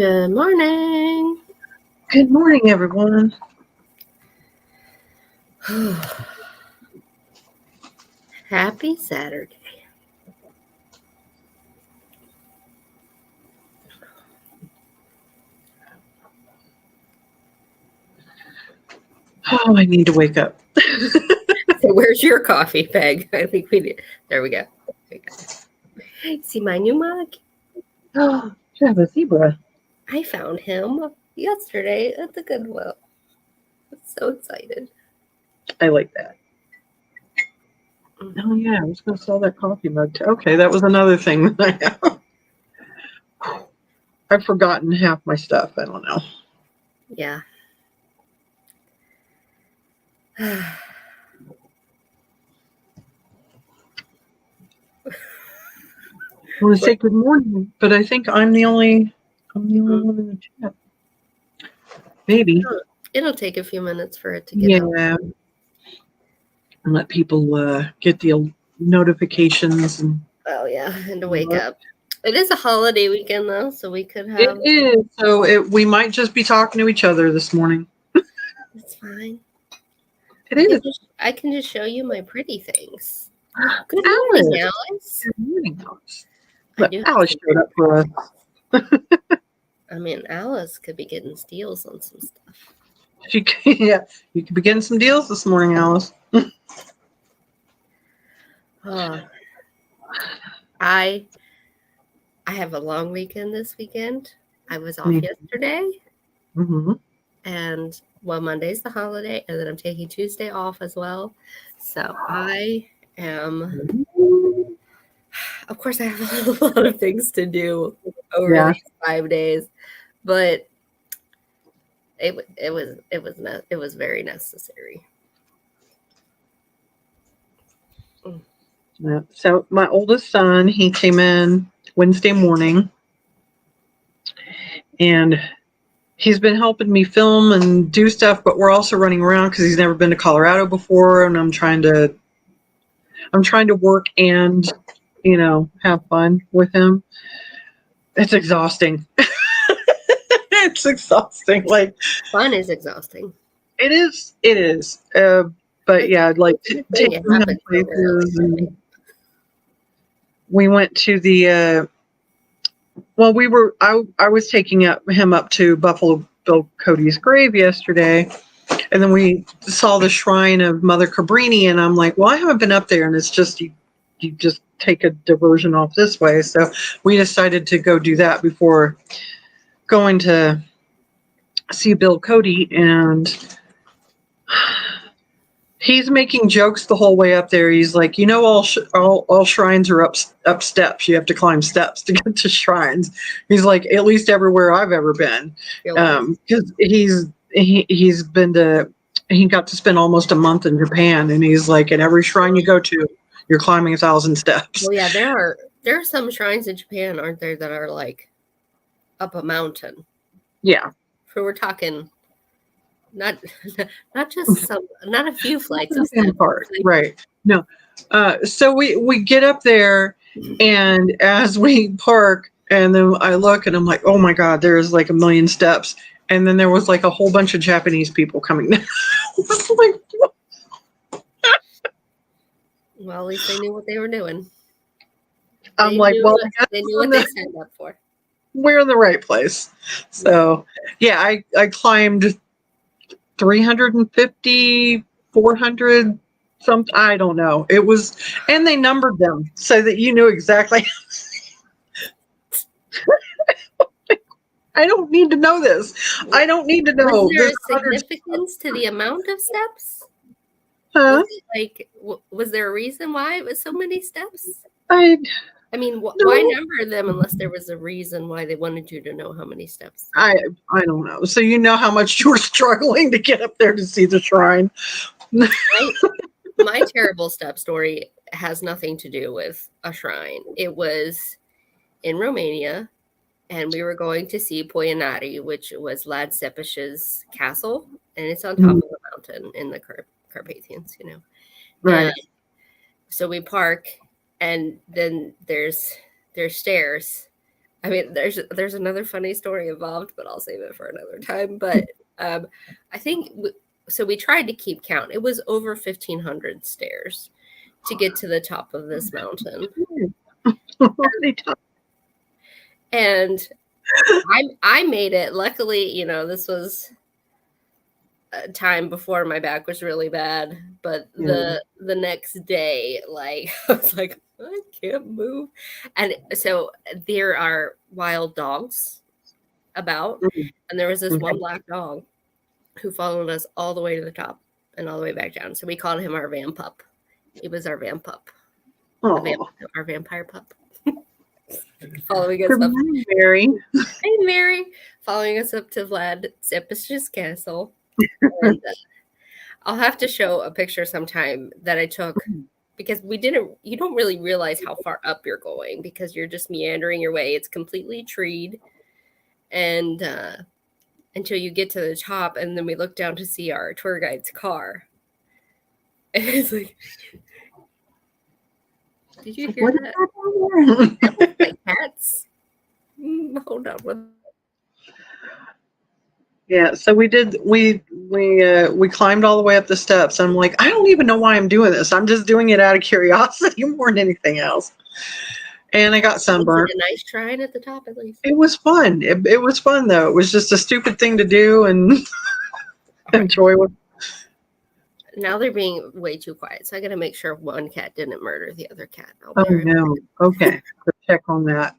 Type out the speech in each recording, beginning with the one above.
Good morning. Good morning, everyone. Happy Saturday. Oh, I need to wake up. So where's your coffee, Peg? I think we did. There we go. See my new mug? Oh, you have a zebra. I found him yesterday at the Goodwill. I'm so excited. I like that. Oh, yeah, I was going to sell that coffee mug. Okay, that was another thing that I have. I've forgotten half my stuff. I don't know. Yeah. I want to say good morning, but I think I'm the only one in the chat. Maybe. It'll take a few minutes for it to get out. Yeah. And let people get the notifications. And to wake up. It is a holiday weekend, though, so we could have... It is. So we might just be talking to each other this morning. It's fine. It is. I can just show you my pretty things. Good Alice. morning, Alice. Good morning, Alice. Look, Alice showed up for us. I mean, Alice could be getting steals on some stuff. You could be getting some deals this morning, Alice. I have a long weekend this weekend. I was off yesterday. Mm-hmm. And Monday's the holiday, and then I'm taking Tuesday off as well. So I am, of course, I have a lot of things to do over these 5 days, but it was very necessary. Yeah. So my oldest son, he came in Wednesday morning, and he's been helping me film and do stuff, but we're also running around because he's never been to Colorado before, and I'm trying to work and, have fun with him. It's exhausting. It's exhausting. Like, fun is exhausting. It is. But yeah, like taking him places. And we went to the. I was taking him up to Buffalo Bill Cody's grave yesterday, and then we saw the shrine of Mother Cabrini, and I'm like, well, I haven't been up there, and it's just you just take a diversion off this way. So we decided to go do that before going to see Bill Cody, and he's making jokes the whole way up there. He's like, all shrines are up steps. You have to climb steps to get to shrines. He's like, at least everywhere I've ever been, because he got to spend almost a month in Japan, and he's like, at every shrine you go to, you're climbing 1,000 steps. Well, yeah, there are some shrines in Japan, aren't there, that are like up a mountain? Yeah. So we're talking not a few flights of steps. Right. No. So we get up there, and as we park, and then I look and I'm like, oh my God, there's like 1 million steps. And then there was like a whole bunch of Japanese people coming down. Well, at least they knew what they were doing. I'm like, well, they knew what they signed up for. We're in the right place. So yeah, I climbed 350, 400, something. I don't know. It was, and they numbered them so that you knew exactly. I don't need to know this. I don't need to know. Was there a significance to the amount of steps? Huh? Was there a reason why it was so many steps? I mean, why number them unless there was a reason why they wanted you to know how many steps? I don't know. So you know how much you were struggling to get up there to see the shrine. My terrible step story has nothing to do with a shrine. It was in Romania, and we were going to see Poianari, which was Lad Cepic's castle, and it's on top of a mountain in the Carpathians, Right. And so we park, and then there's stairs I mean, there's another funny story involved, but I'll save it for another time. But I think so. We tried to keep count. It was over 1,500 stairs to get to the top of this mountain, and I made it. Luckily, this was a time before my back was really bad. But the next day, like I was like, I can't move. And so there are wild dogs about. And there was this one black dog who followed us all the way to the top and all the way back down. So we called him our van pup. He was our van pup. Our vampire pup. Following us up. Mary. Hey, Mary. Following us up to Vlad Zepic's castle. And, I'll have to show a picture sometime that I took because you don't really realize how far up you're going because you're just meandering your way. It's completely treed. And until you get to the top, and then we look down to see our tour guide's car. And it's like, did you hear that? That looks like cats. Hold on. Yeah, so we climbed all the way up the steps. I'm like, I don't even know why I'm doing this. I'm just doing it out of curiosity more than anything else. And I got sunburned. Was it a nice shrine at the top, at least? It was fun. It was fun, though. It was just a stupid thing to do and enjoy it. Now they're being way too quiet, so I got to make sure one cat didn't murder the other cat. Oh, no. Okay. Let's check on that.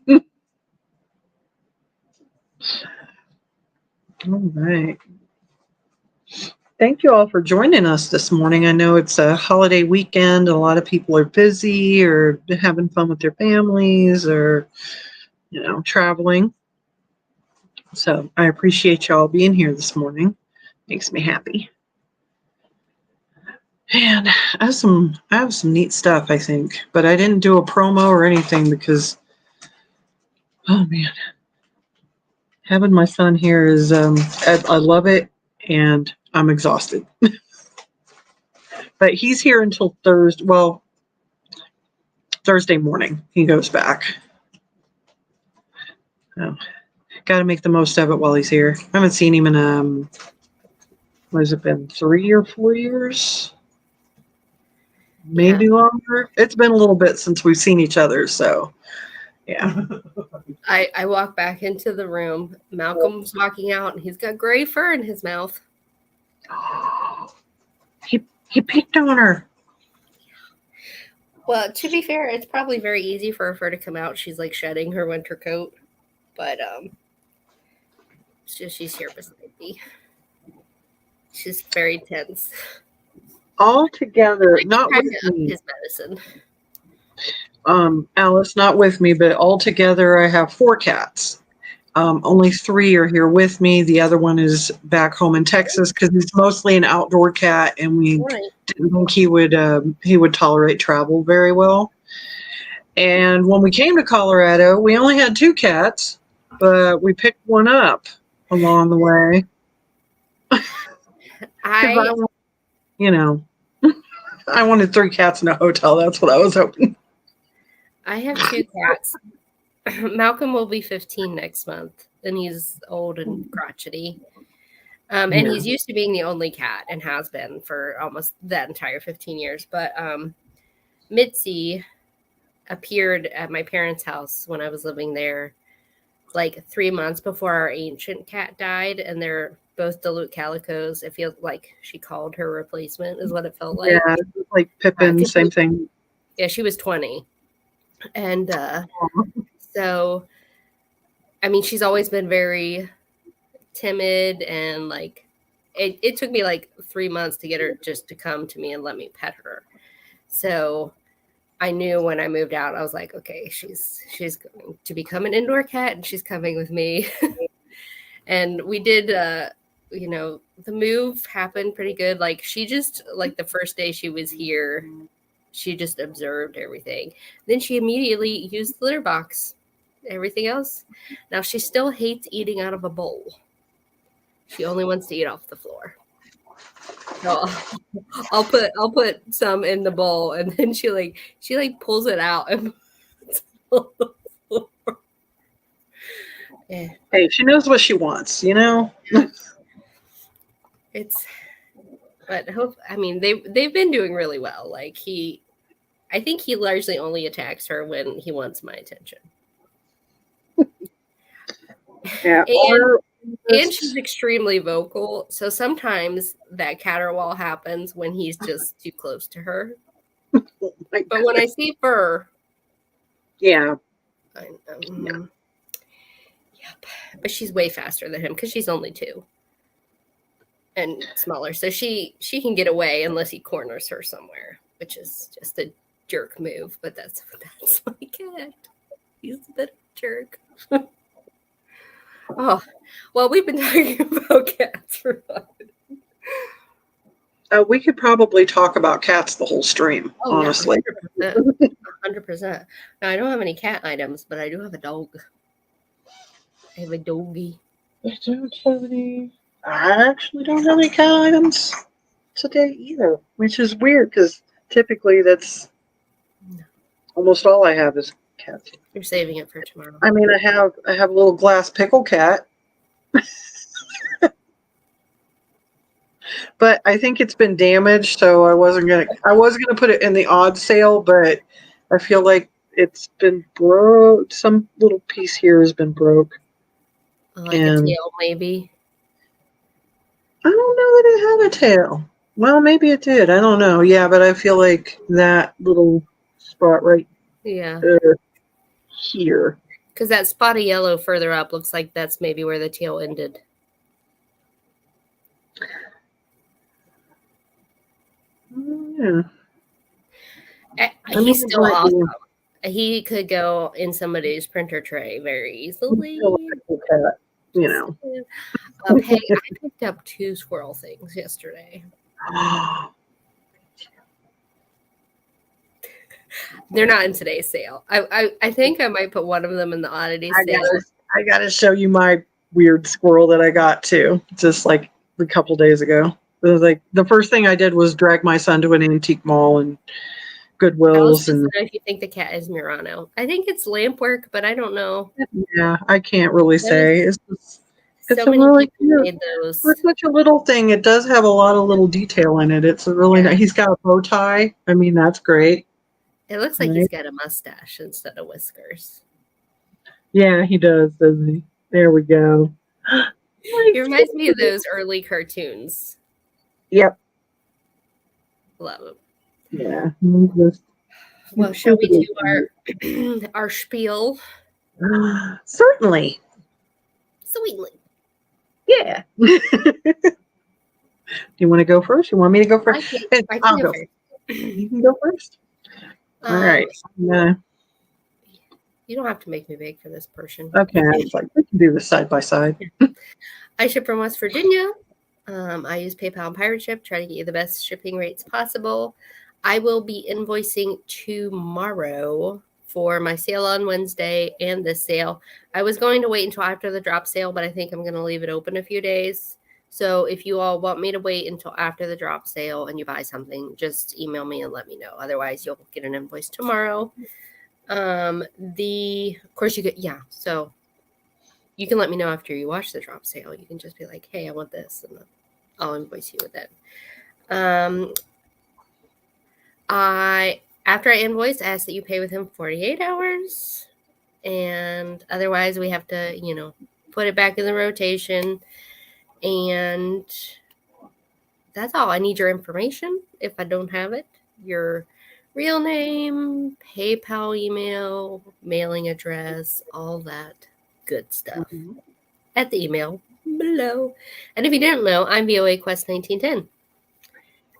All right. Thank you all for joining us this morning. I know it's a holiday weekend. A lot of people are busy or having fun with their families or, traveling. So I appreciate y'all being here this morning. Makes me happy. And I have some neat stuff, I think, but I didn't do a promo or anything because, oh man, having my son here is, I love it and I'm exhausted. But he's here until Thursday morning. He goes back. Oh, got to make the most of it while he's here. I haven't seen him in, what has it been, 3 or 4 years? Maybe longer. It's been a little bit since we've seen each other, so yeah. I walk back into the room. Malcolm's walking out, and he's got gray fur in his mouth. He picked on her. Well, to be fair, it's probably very easy for her fur to come out. She's like shedding her winter coat, but she's here beside me. She's very tense. All together, not with me. His medicine. Alice, not with me, but all together I have 4 cats. Only 3 are here with me. The other one is back home in Texas because he's mostly an outdoor cat, and we didn't think he would tolerate travel very well. And when we came to Colorado, we only had 2 cats, but we picked one up along the way. I wanted 3 cats in a hotel. That's what I was hoping. I have 2 cats. Malcolm will be 15 next month, and he's old and crotchety. And he's used to being the only cat and has been for almost that entire 15 years. But Mitzi appeared at my parents' house when I was living there like 3 months before our ancient cat died, and they're both Duluth calicos. It feels like she called her replacement is what it felt like. Yeah, like Pippin, same thing. Yeah, she was 20. And so, I mean, she's always been very timid, and like it took me like 3 months to get her just to come to me and let me pet her. So I knew when I moved out, I was like, okay, she's going to become an indoor cat, and she's coming with me. And we did, the move happened pretty good. Like she just, like the first day she was here, she just observed everything. Then she immediately used the litter box. Everything else. Now she still hates eating out of a bowl. She only wants to eat off the floor. So I'll put some in the bowl, and then she pulls it out and puts it on the floor. Yeah. Hey, she knows what she wants, you know? But I mean, they've been doing really well. Like I think he largely only attacks her when he wants my attention. Yeah. And she's extremely vocal, so sometimes that caterwaul happens when he's just too close to her. But when I see fur, yeah. Yep. But she's way faster than him because she's only 2 and smaller, so she can get away unless he corners her somewhere, which is just a jerk move. But that's my cat. He's a bit of a jerk. Oh, well, we've been talking about cats for a while. We could probably talk about cats the whole stream, honestly. 100%. Now, I don't have any cat items, but I do have a dog. I have a doggy. I actually don't have any cat items today either, which is weird because typically that's almost all I have is cats. You're saving it for tomorrow. I mean, I have a little glass pickle cat. But I think it's been damaged, so I was gonna put it in the odd sale, but I feel like it's been broke. Some little piece here has been broke. Like a tail, maybe. I don't know that it had a tail. Well, maybe it did. I don't know. Yeah, but I feel like that little spot right here. Because that spot of yellow further up looks like that's maybe where the tail ended. Yeah. He's still awesome. He could go in somebody's printer tray very easily. You know. Hey, I picked up 2 Swirl things yesterday. They're not in today's sale. I think I might put one of them in the oddity sale. I gotta show you my weird squirrel that I got too, just like a couple days ago. It was like the first thing I did was drag my son to an antique mall and Goodwill's. And if you think the cat is Murano, I think it's lamp work, but I don't know. Yeah, I can't really say. It's so many really people made those. For such a little thing, it does have a lot of little detail in it. It's a really nice. He's got a bow tie. I memean, that's great. It looks like he's got a mustache instead of whiskers. Yeah, he does, doesn't he? There we go. It reminds me of those early cartoons. Yep. Love them. Yeah. Well, shall we do our spiel? Certainly. Sweetly. Yeah. Do you want to go first? You want me to go first? I'll go. You can go first. All right. You don't have to make me beg for this person. Okay. I was like, we can do this side by side. I ship from West Virginia. I use PayPal and Pirate Ship, try to get you the best shipping rates possible. I will be invoicing tomorrow for my sale on Wednesday and this sale. I was going to wait until after the drop sale, but I think I'm going to leave it open a few days. So if you all want me to wait until after the drop sale and you buy something, just email me and let me know. Otherwise, you'll get an invoice tomorrow. Of course you get, so you can let me know after you watch the drop sale. You can just be like, hey, I want this, and I'll invoice you with it. After I invoice, I ask that you pay within 48 hours. And otherwise, we have to, put it back in the rotation. And that's all. I need your information if I don't have it. Your real name, PayPal email, mailing address, all that good stuff at the email below. And if you didn't know, I'm VOA Quest 1910.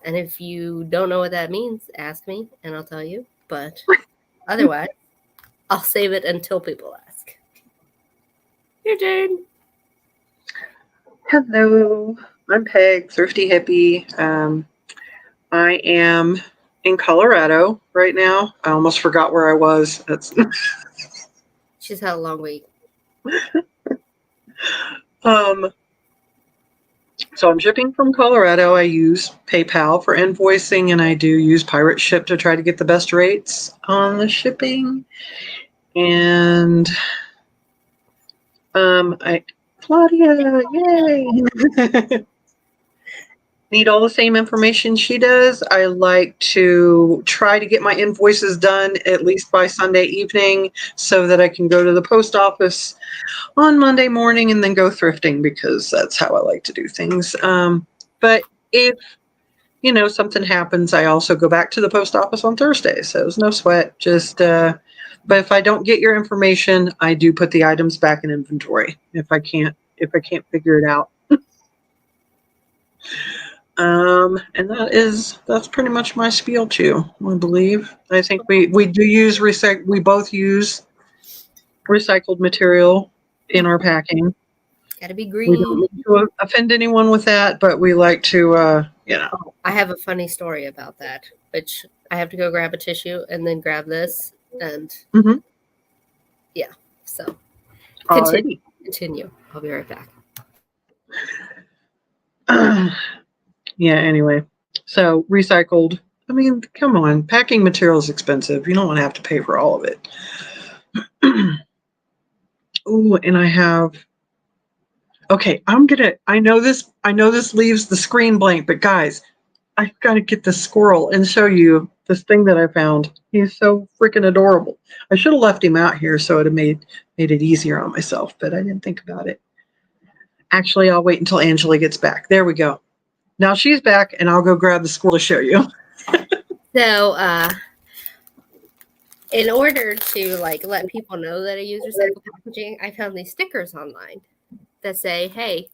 And if you don't know what that means, ask me and I'll tell you. But otherwise, I'll save it until people ask. Your turn. Hello, I'm Peg, Thrifty Hippie. I am in Colorado right now. I almost forgot where I was. She's had a long week. So I'm shipping from Colorado. I use PayPal for invoicing, and I do use Pirate Ship to try to get the best rates on the shipping. And Claudia, yay! Need all the same information she does. I like to try to get my invoices done at least by Sunday evening so that I can go to the post office on Monday morning and then go thrifting because that's how I like to do things. But if something happens, I also go back to the post office on Thursday. So it's no sweat. But if I don't get your information, I do put the items back in inventory if I can't figure it out. And that's pretty much my spiel too, I believe. I think we do use we both use recycled material in our packing. Gotta be We don't green. need to offend anyone with that, but we like to, I have a funny story about that, which I have to go grab a tissue and then grab this. And yeah, so continue. I'll be right back. Yeah, anyway. So recycled. I mean, come on. Packing material is expensive. You don't want to have to pay for all of it. Ooh, and I have. Okay, I know this leaves the screen blank, but guys, I've got to get the squirrel and show you this thing that I found. He's so freaking adorable. I should have left him out here so it would have made it easier on myself, but I didn't think about it. Actually, I'll wait until Angela gets back. There we go. Now she's back, and I'll go grab the squirrel to show you. So, in order to let people know that I use recycled packaging, I found these stickers online that say, "Hey."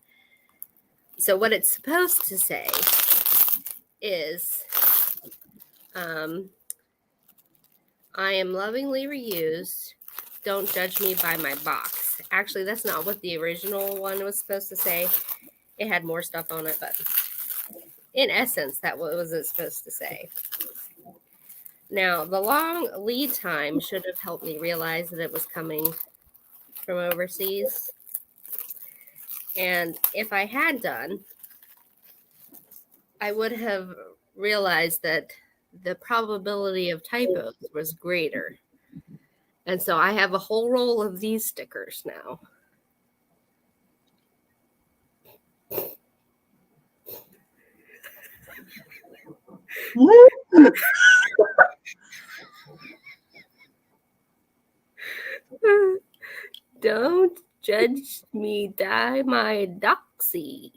So what it's supposed to say is, "I am lovingly reused. Don't judge me by my box." Actually, that's not what the original one was supposed to say. It had more stuff on it, but in essence, that was it supposed to say. Now, the long lead time should have helped me realize that it was coming from overseas. And if I had done, I would have realized that the probability of typos was greater. And so I have a whole roll of these stickers now. Don't judge me, die my doxy.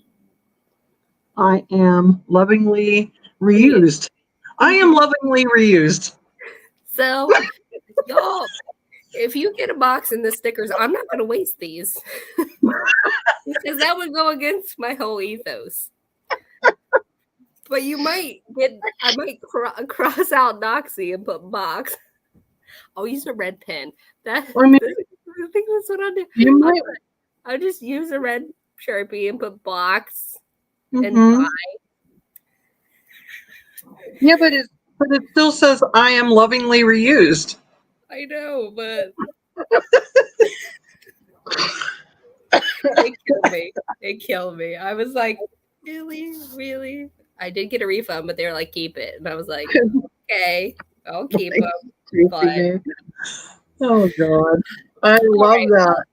I am lovingly reused. I am lovingly reused. So, y'all, if you get a box and the stickers, I'm not going to waste these because that would go against my whole ethos. But I might cross out doxy and put box. I'll use a red pen. I think that's what I'll do. You might. I'll just use a red Sharpie and put box and buy. Yeah, but it still says I am lovingly reused. I know, but it killed me. I was like, really? I did get a refund, but they were like, keep it. And I was like, okay, I'll keep them. But... Oh, God. I love that.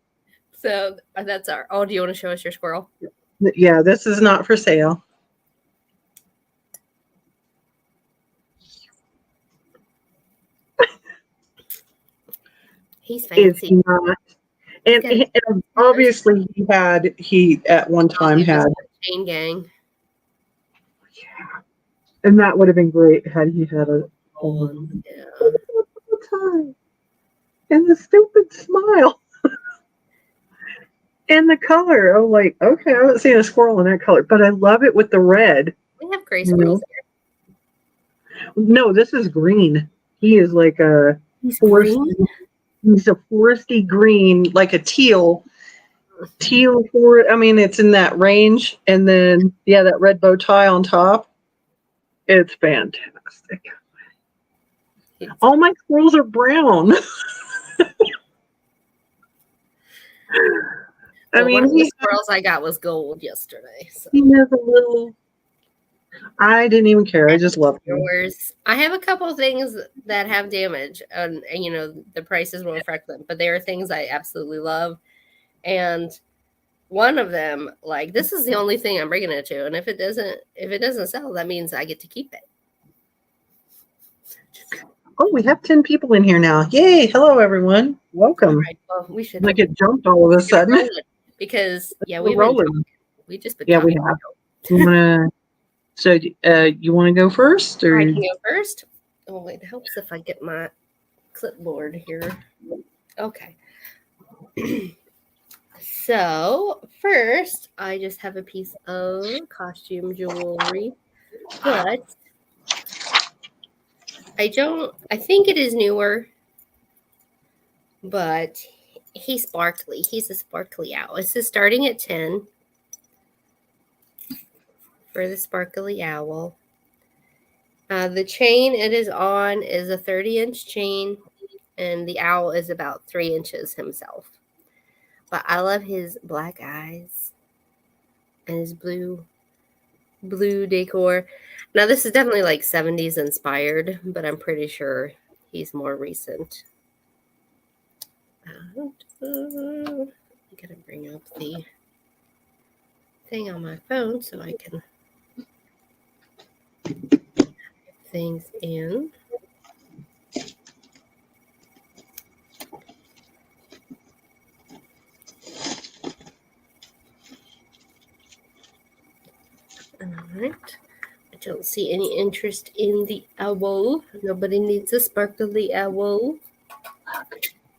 So that's our... Oh, do you want to show us your squirrel? Yeah, this is not for sale. He's fancy. Is not. And obviously he at one time had chain gang. Yeah. And that would have been great had he had a time. And the stupid smile. And the color. I'm like, okay, I haven't seen a squirrel in that color, but I love it with the red. We have gray squirrels here. No, this is green. He is like a green. He's a foresty green, like a teal for. I mean, it's in that range, and then that red bow tie on top. It's fantastic. All my squirrels are brown. One of the squirrels I got was gold yesterday. So. He has a little. I didn't even care. I just love yours. I have a couple of things that have damage, and the prices won't affect them. But there are things I absolutely love, And one of them, like, this is the only thing I'm bringing it to, and if it doesn't sell, that means I get to keep it. Oh, we have 10 people in here now. Yay. Hello, everyone. Welcome. All right, well, we should I get jumped all of a sudden. because We're we've rolling. been talking. We just been Yeah, talking. we have. So, you want to go first, or I can go first. Oh, it helps if I get my clipboard here. Okay. So first, I just have a piece of costume jewelry, but I think it is newer, but he's sparkly. He's a sparkly owl. This is starting at 10 for the sparkly owl. The chain it is on is a 30-inch chain, and the owl is about 3 inches himself. But I love his black eyes and his blue decor. Now this is definitely like 70s inspired, but I'm pretty sure he's more recent. I'm gonna bring up the thing on my phone so I can get things in. All right. I don't see any interest in the owl. Nobody needs a sparkly owl,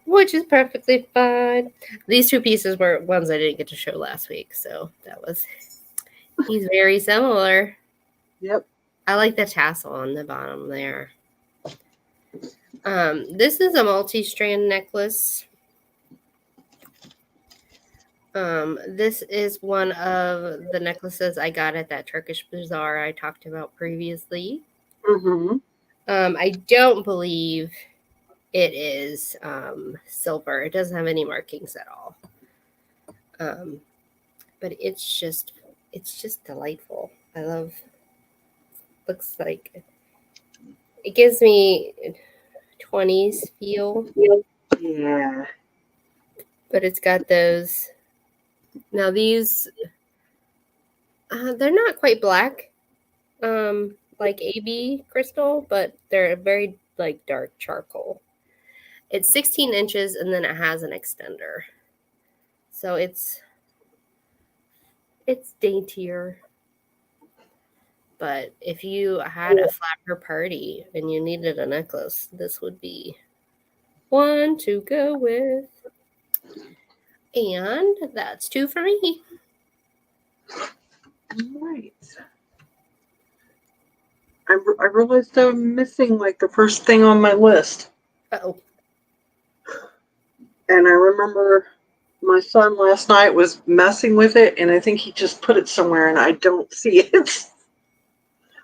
which is perfectly fine. These two pieces were ones I didn't get to show last week, so that was. He's very similar. Yep. I like the tassel on the bottom there. This is a multi-strand necklace. This is one of the necklaces I got at that Turkish bazaar I talked about previously. Mm-hmm. I don't believe it is silver. It doesn't have any markings at all. But it's just delightful. I love. Looks like it gives me 20s feel. Yeah. But it's got those. Now these, they're not quite black, like AB crystal, but they're very like dark charcoal. It's 16 inches and then it has an extender. So it's daintier. But if you had a flapper party and you needed a necklace, this would be one to go with. And that's 2 for me. All right. I realized I'm missing like the first thing on my list. Uh-oh. And I remember my son last night was messing with it, and I think he just put it somewhere, and I don't see it.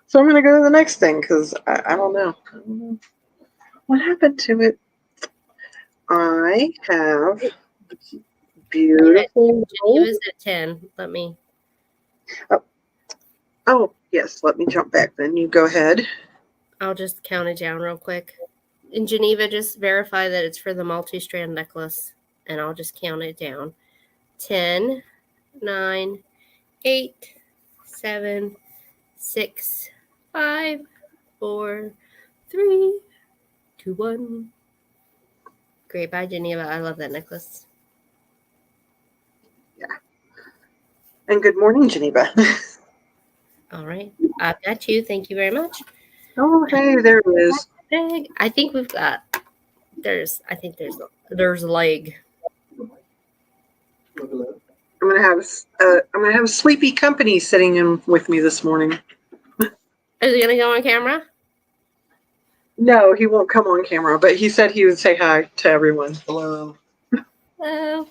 So I'm going to go to the next thing, because I don't know. What happened to it? I have beautiful. It was at 10. Let me. Oh, yes. Let me jump back then. You go ahead. I'll just count it down real quick. In Geneva, just verify that it's for the multi-strand necklace, and I'll just count it down. 10, 9, 8, 7, 6, 5, 4, 3, 2, 1. Great. Bye, Geneva. I love that necklace. Yeah. And good morning, Geneva. All right. I've got you. Thank you very much. Oh, hey, there it is. I think we've got, there's a leg. I'm gonna have Sleepy Company sitting in with me this morning. Is he gonna go on camera? No, he won't come on camera, but he said he would say hi to everyone. Hello. Hello.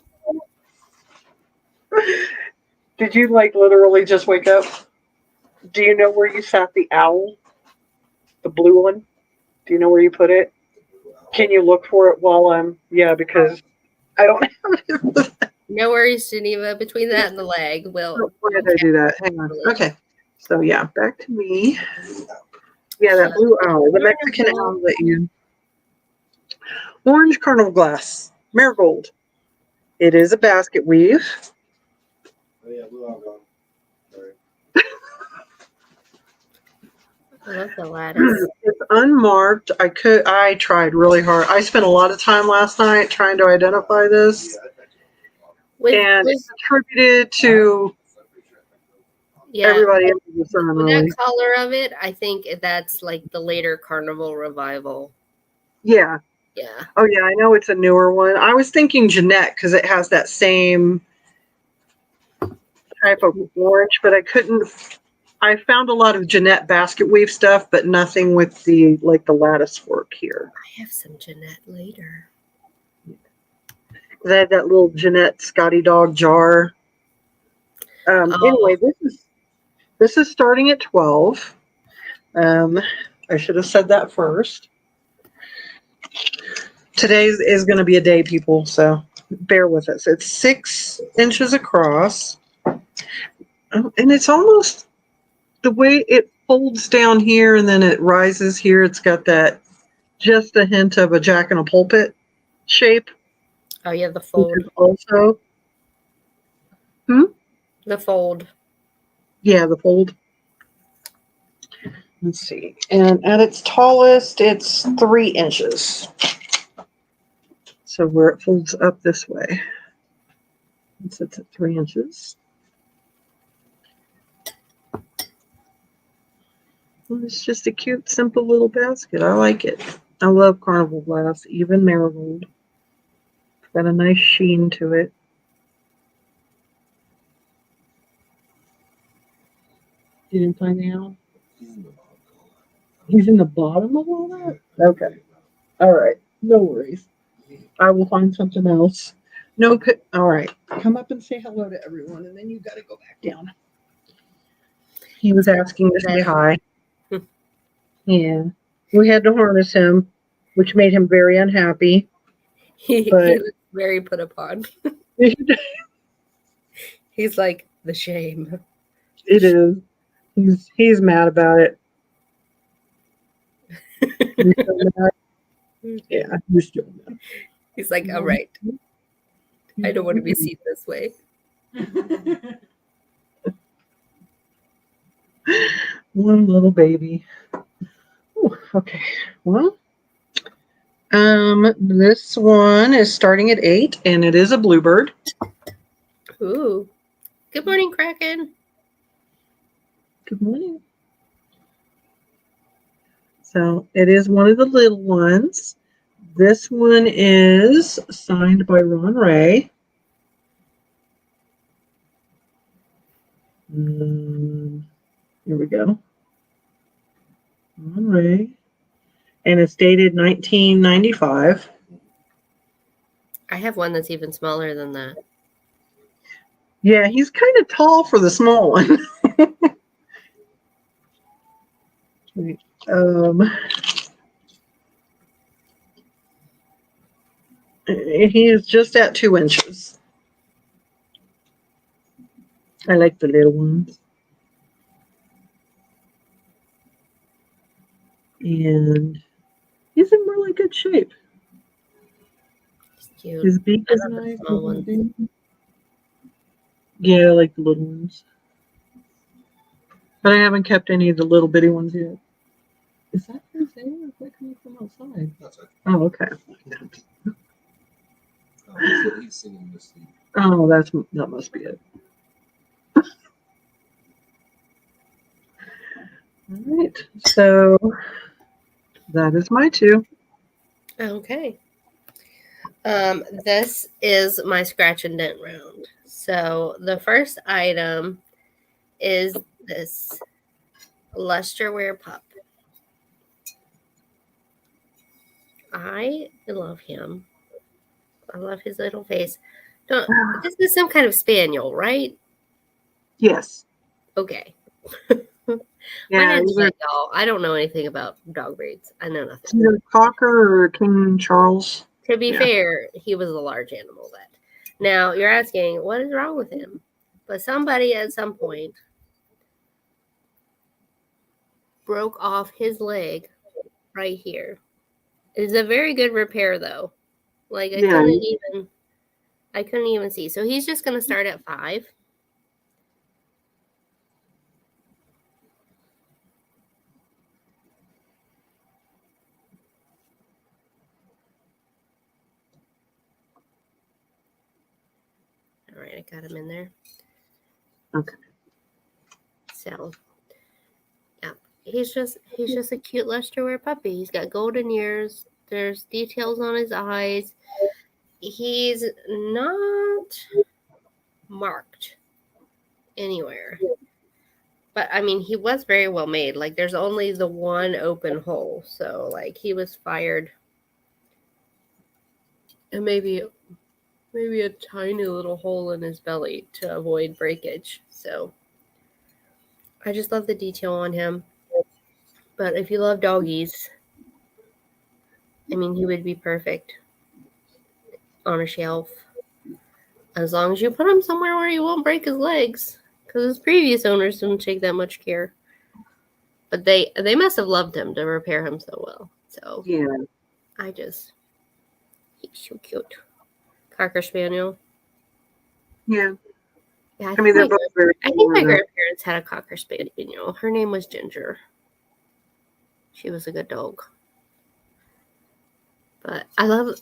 Did you like literally just wake up? Do you know where you sat the owl? The blue one? Do you know where you put it? Can you look for it while I'm because I don't have it. No worries, Geneva. Between that and the leg, Why did I do that? Hang on. Okay. So yeah, back to me. Yeah, that blue owl, the Mexican owl that you. Orange kernel glass, marigold. It is a basket weave. Oh yeah, we're all gone. Sorry. I love the lattice. It's unmarked. I tried really hard. I spent a lot of time last night trying to identify this, and it's attributed to Yeah, everybody else in the sun, with really. that color of it, I think that's like the later Carnival revival. Yeah. Yeah. Oh, yeah, I know it's a newer one. I was thinking Jeanette because it has that same type of orange, but I couldn't. I found a lot of Jeanette basket weave stuff, but nothing with the lattice work here. I have some Jeanette later. They had that little Jeanette Scotty dog jar. Anyway, this is starting at 12. I should have said that first. Today is going to be a day, people, so bear with us. It's 6 inches across, and it's almost the way it folds down here and then it rises here. It's got that just a hint of a jack in a pulpit shape. Oh, yeah, the fold. Also, The fold. yeah, the fold. Let's see. And at its tallest, it's 3 inches. So where it folds up this way, it sits at 3 inches. Well, it's just a cute, simple little basket. I like it. I love carnival glass, even marigold. It's got a nice sheen to it. You didn't find the owl? He's in the bottom of all that? Okay. All right. No worries. I will find something else. No, all right. Come up and say hello to everyone, and then you got to go back down. He was asking to say hi. Yeah. We had to harness him, which made him very unhappy. He was very put upon. He's like, the shame. It is. He's mad about it. He's so mad. Yeah, he's still mad. He's like, all right. I don't want to be seen this way. One little baby. Ooh, okay. Well, this one is starting at 8, and it is a bluebird. Ooh. Good morning, Kraken. Good morning. So it is one of the little ones. This one is signed by Ron Ray. Here we go. Ron Ray. And it's dated 1995. I have one that's even smaller than that. Yeah, he's kind of tall for the small one. He is just at 2 inches. I like the little ones. And he's in really good shape. It's cute. His beak is nice. Yeah, I like the little ones. But I haven't kept any of the little bitty ones yet. Is that his hair or is that coming from outside? That's it. Oh, okay. He's singing this thing. Oh, that must be it. All right. So that is my 2. Okay. This is my scratch and dent round. So the first item is this lusterware pup. I love him. I love his little face. This is some kind of spaniel, right? Yes. Okay. Yeah, My name's like y'all. I don't know anything about dog breeds. I know nothing. Either Cocker or King Charles. To be fair, he was a large animal vet. Now, you're asking, what is wrong with him? But somebody at some point broke off his leg right here. It's a very good repair, though. Like, I I couldn't even see. So he's just going to start at 5. All right, I got him in there. Okay. So, yeah, he's just a cute lusterware puppy. He's got golden ears. There's details on his eyes. He's not marked anywhere. But I mean, he was very well made. Like, there's only the one open hole. So, like, he was fired. And maybe a tiny little hole in his belly to avoid breakage. So, I just love the detail on him. But if you love doggies, I mean, he would be perfect on a shelf. As long as you put him somewhere where he won't break his legs. Because his previous owners didn't take that much care. But they must have loved him to repair him so well. So, Yeah. he's so cute. Cocker Spaniel. Yeah. Yeah, I mean, they're both very I think my grandparents had a Cocker Spaniel. Her name was Ginger. She was a good dog. But I love...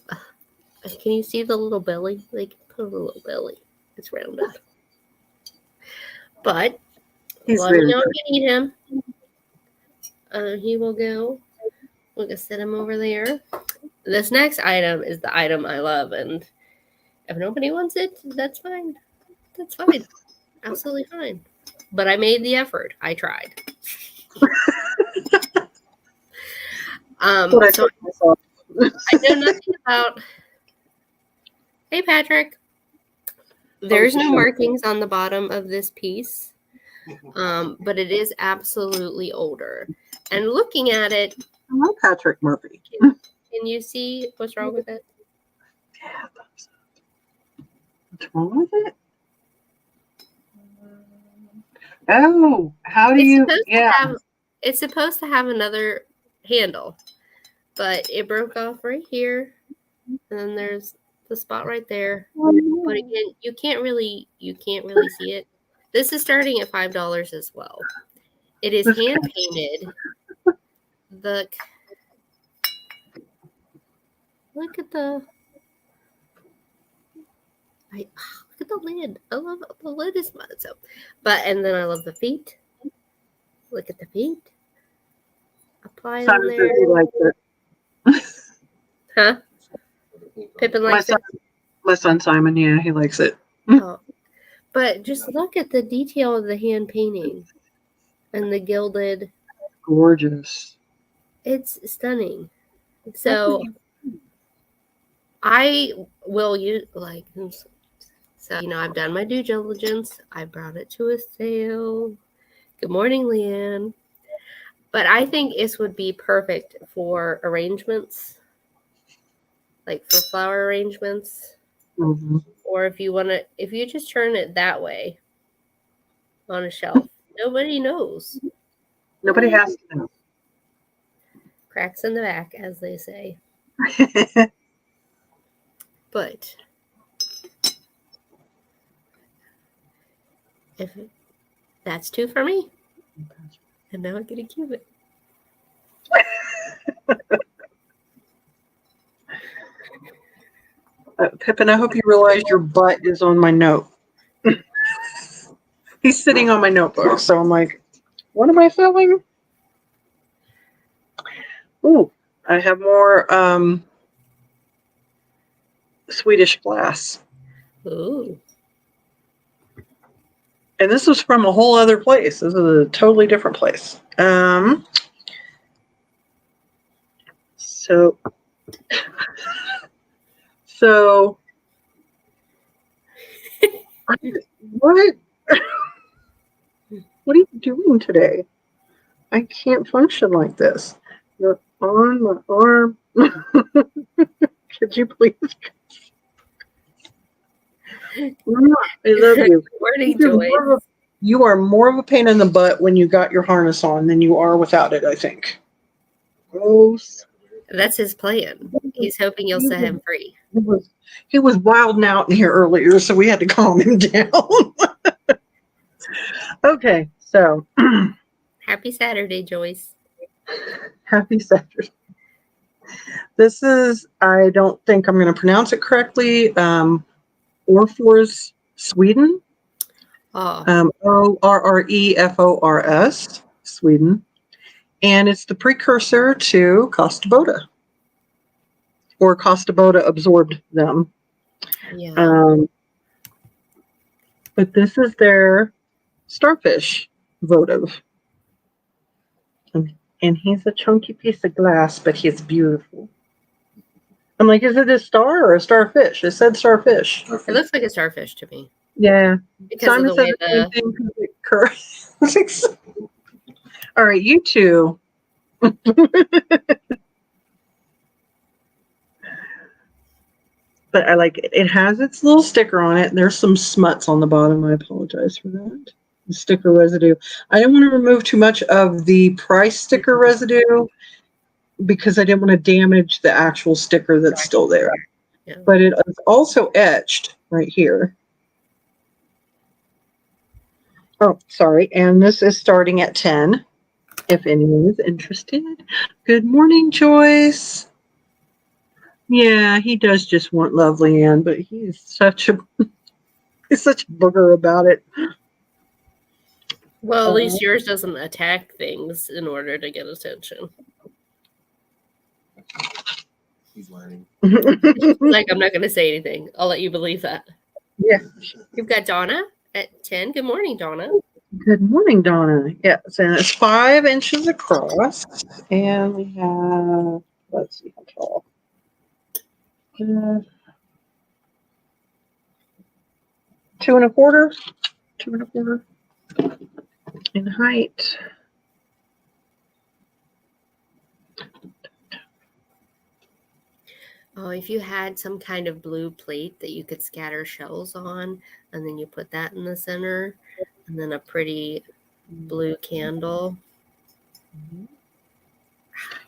Can you see the little belly? They can put a little belly. It's rounded. But let me know if you need him. He will go. We'll just set him over there. This next item is the item I love. And if nobody wants it, that's fine. That's fine. Absolutely fine. But I made the effort. I tried. So I know nothing about... Hey, Patrick. There's no markings on the bottom of this piece, but it is absolutely older. And looking at it... I love Patrick Murphy. Can you see what's wrong with it? Yeah. What's wrong with it? Oh, how do you... Yeah. It's supposed to have another handle, but it broke off right here. And then there's the spot right there. But again, you can't really see it. This is starting at $5 as well. It is hand painted. Look at the lid. I love it. The lid is fun. So, and then I love the feet. Look at the feet. Apply them there. He likes it. Huh? Pippin likes it. My son Simon, yeah, he likes it. Oh. But just look at the detail of the hand painting and the gilded. Gorgeous. It's stunning. So I will use so I've done my due diligence. I brought it to a sale. Good morning, Leanne. But I think this would be perfect for arrangements, like for flower arrangements. Mm-hmm. Or if you just turn it that way on a shelf, nobody knows. Nobody has to know. Cracks in the back, as they say. But if that's 2 for me, and now I get a Cupid. Pippin, I hope you realize your butt is on my note. He's sitting on my notebook, so I'm like, what am I selling? Ooh, I have more Swedish glass. Ooh. And this was from a whole other place. This is a totally different place. So what? What are you doing today? I can't function like this. You're on my arm. Could you please? I love you. Morning, Joy. You are more of a pain in the butt when you got your harness on than you are without it, I think. Gross. That's his plan. He's hoping you'll set him free. He was wilding out in here earlier, so we had to calm him down. Okay, so Happy Saturday, Joyce. happy Saturday. This is, I don't think I'm going to pronounce it correctly, Orrefors, Sweden. Oh, Orrefors, Sweden. And it's the precursor to Costa Boda. Or Costa Boda absorbed them. yeah. But this is their Starfish Votive. And he's a chunky piece of glass, but he's beautiful. I'm like, is it a star or a starfish? It said starfish. It looks like a starfish to me. Yeah. Because Simon of the said way the same thing because it curves. All right, you two. But I like it. It has its little sticker on it. There's some smuts on the bottom. I apologize for that. The sticker residue. I didn't want to remove too much of the price sticker residue because I didn't want to damage the actual sticker that's still there. Yeah. But it is also etched right here. Oh, sorry. And this is starting at 10, if anyone is interested. Good morning, Joyce. Yeah, he does just want Lovely Ann, but he's such a booger about it. Well, at least yours doesn't attack things in order to get attention. He's learning. Like, I'm not going to say anything. I'll let you believe that. Yeah. You've got Donna at 10. Good morning, Donna. Good morning, Donna. Yes, and it's 5 inches across, and we have, let's see how tall. 2 1/4, 2 1/4 in height. Oh, if you had some kind of blue plate that you could scatter shells on, and then you put that in the center, and then a pretty blue candle.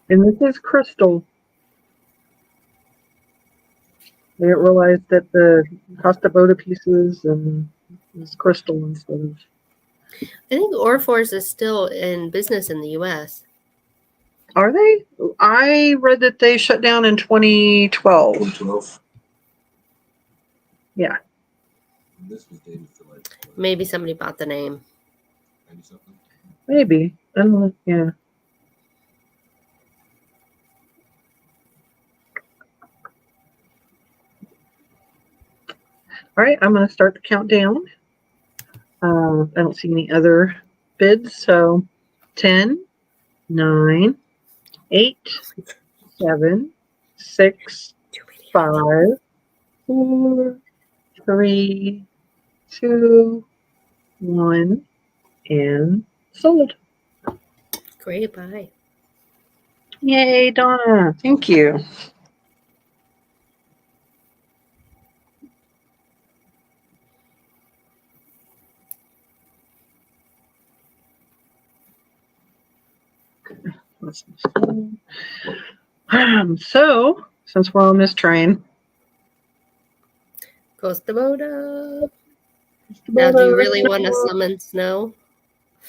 And this is crystal. I didn't realize that the Costa Boda pieces and is crystal instead of. I think Orrefors is still in business in the U.S. Are they? I read that they shut down in 2012. 2012. Yeah. This was dated for like Maybe somebody bought the name. 90 something. Maybe. I don't know. Yeah. All right, I'm going to start the countdown. I don't see any other bids, so 10, 9, 8, 7, 6, 5, 4, 3, 2, 1, and sold. Great buy. Yay, Donna. Thank you. So, since we're on this train, Costa Boda. Now, do you really want to summon snow?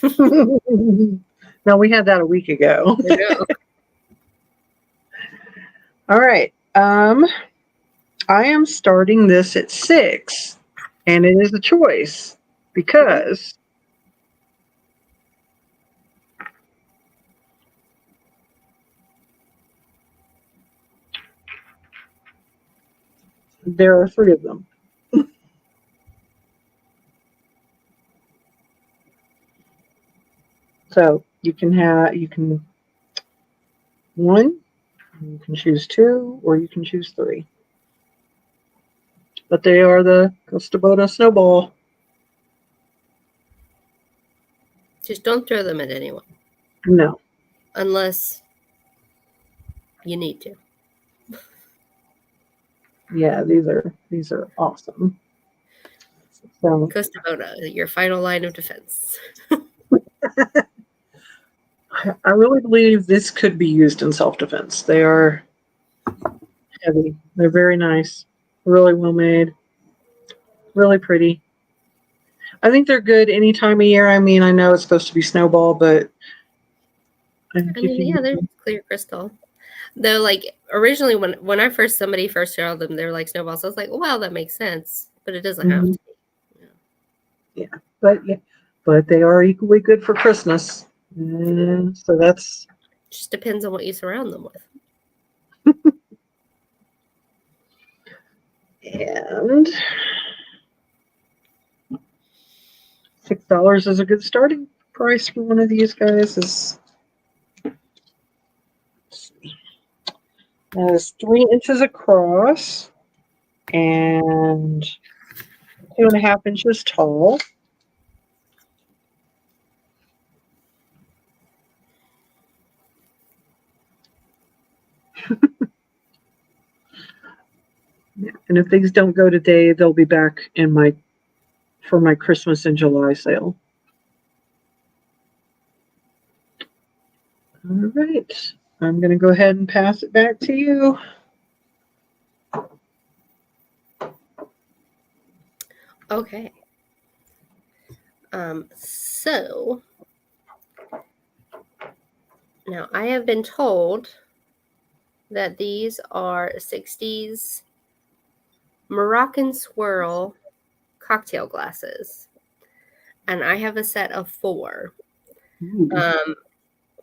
No, we had that a week ago. I know. All right. I am starting this at 6, and it is a choice because there are 3 of them. So you can one, you can choose 2, or you can choose 3. But they are the Costa Boda Snowball. Just don't throw them at anyone. No. Unless you need to. Yeah, these are awesome. So Costa Boda, your final line of defense. I really believe this could be used in self-defense. They are heavy. They're very nice. Really well made. Really pretty. I think they're good any time of year. I mean, I know it's supposed to be snowball, but I think I mean, yeah, they're clear crystal. Though, like originally, when I first somebody first showed them, they're like snowballs. I was like, well, that makes sense, but it doesn't have to be. but they are equally good for Christmas. So that's Just depends on what you surround them with. and $6 is a good starting price for one of these guys. Is 3 inches across and 2.5 inches tall. And if things don't go today, they'll be back for my Christmas and July sale. All right. I'm going to go ahead and pass it back to you. Okay. So now I have been told that these are 60s Moroccan Swirl cocktail glasses. And I have a set of 4.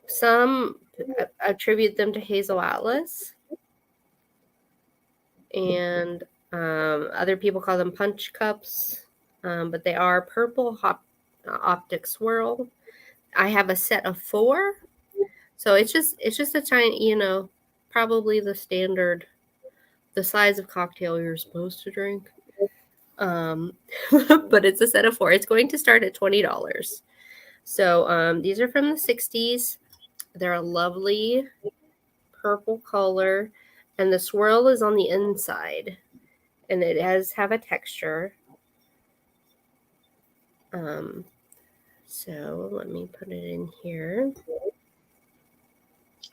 Some attribute them to Hazel Atlas. And other people call them punch cups. But they are purple optic swirl. I have a set of 4. So it's just a tiny, probably the standard, the size of cocktail you're supposed to drink. But it's a set of 4. It's going to start at $20. So these are from the 60s. They're a lovely purple color, and the swirl is on the inside, and it have a texture. So let me put it in here.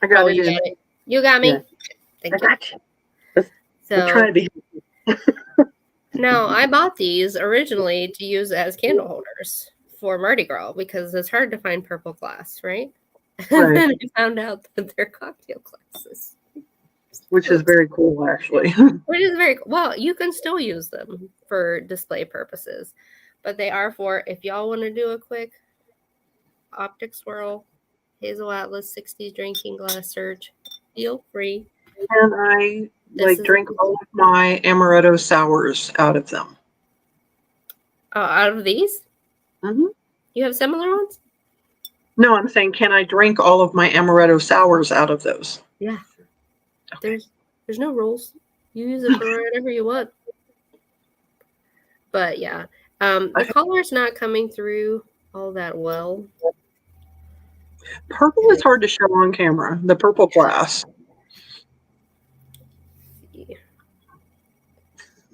I got it. You got it. You got me. Yeah. Thank I you. got you. So trying to now I bought these originally to use as candle holders for Mardi Gras because it's hard to find purple glass, right? And then I found out that they're cocktail glasses. Which is very cool, actually. Which is very cool. Well, you can still use them for display purposes, but they are for, if y'all want to do a quick optic swirl, Hazel Atlas 60s drinking glass search, feel free. And I drink all of my amaretto sours out of them. Out of these? Mm-hmm. You have similar ones? No, I'm saying, can I drink all of my amaretto sours out of those? Yeah. Okay. There's no rules. You use it for whatever you want. But yeah, the color's not coming through all that well. Purple is hard to show on camera. The purple glass.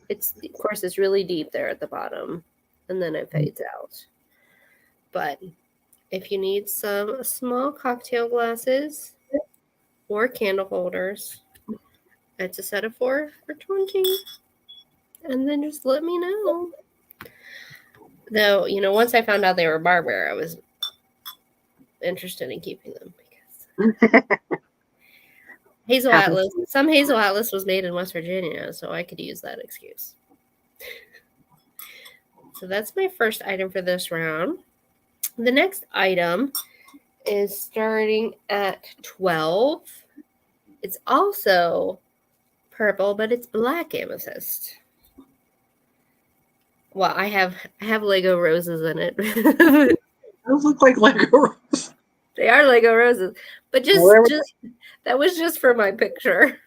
Of course, it's really deep there at the bottom, and then it fades out. But if you need some small cocktail glasses or candle holders, it's a set of 4 for $20. And then just let me know. Though, once I found out they were barber, I was interested in keeping them because Hazel Atlas. Some Hazel Atlas was made in West Virginia, so I could use that excuse. So that's my first item for this round. The next item is starting at 12. It's also purple, but it's black amethyst. Well, I have Lego roses in it. Those look like Lego roses. They are Lego roses, but just that was just for my picture.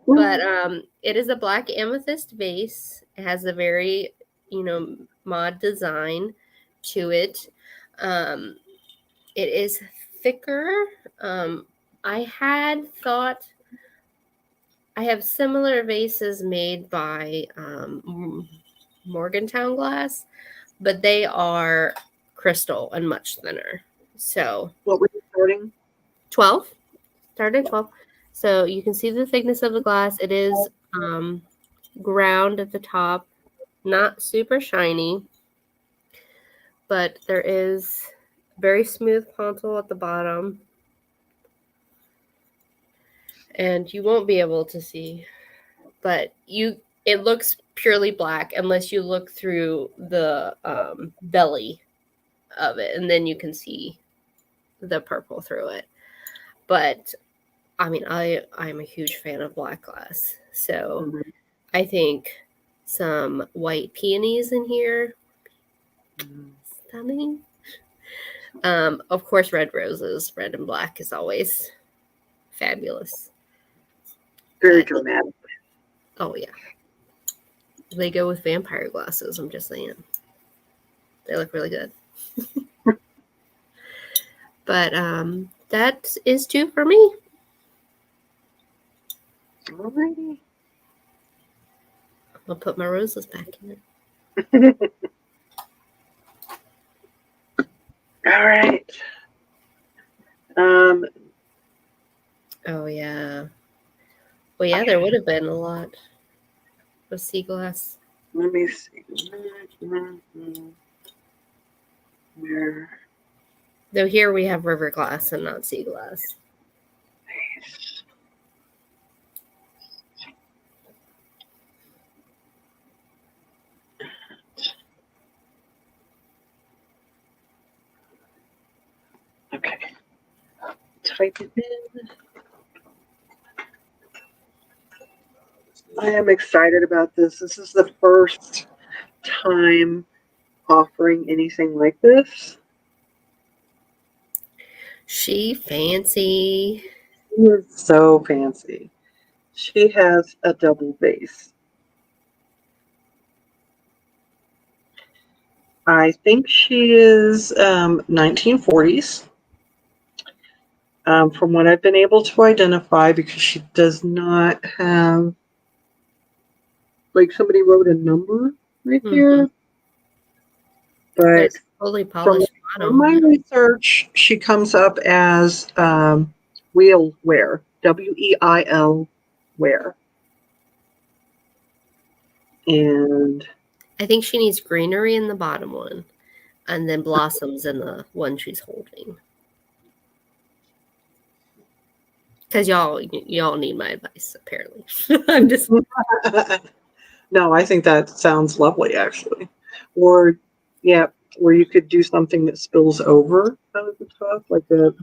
But it is a black amethyst vase. It has a very, mod design to it. It is thicker. I had thought I have similar vases made by Morgantown glass, but they are crystal and much thinner. So what were you starting? 12. Started at 12. So you can see the thickness of the glass. It is ground at the top, not super shiny, but there is very smooth pontil at the bottom. And you won't be able to see, but it looks purely black unless you look through the belly of it, and then you can see the purple through it. But I mean, I'm a huge fan of black glass, so I think some white peonies in here, stunning. Of course, red roses, red and black is always fabulous. Very dramatic. Oh yeah, they go with vampire glasses. I'm just saying, they look really good. But that is 2 for me. Alrighty. I'll put my roses back in it. All right. Oh yeah. Well, yeah, there would have been a lot of sea glass. Let me see. Where? Though here we have river glass and not sea glass. Okay. Type it in. I am excited about this. This is the first time offering anything like this. She fancy. She is so fancy. She has a double base. I think she is 1940s. From what I've been able to identify, because she does not have, like, somebody wrote a number right there. But it's fully polished from my research, she comes up as wheel wear, W-E-I-L wear. And I think she needs greenery in the bottom one, and then blossoms in the one she's holding. Because y'all need my advice, apparently. I'm just no, I think that sounds lovely, actually. Or you could do something that spills over out of the top, like the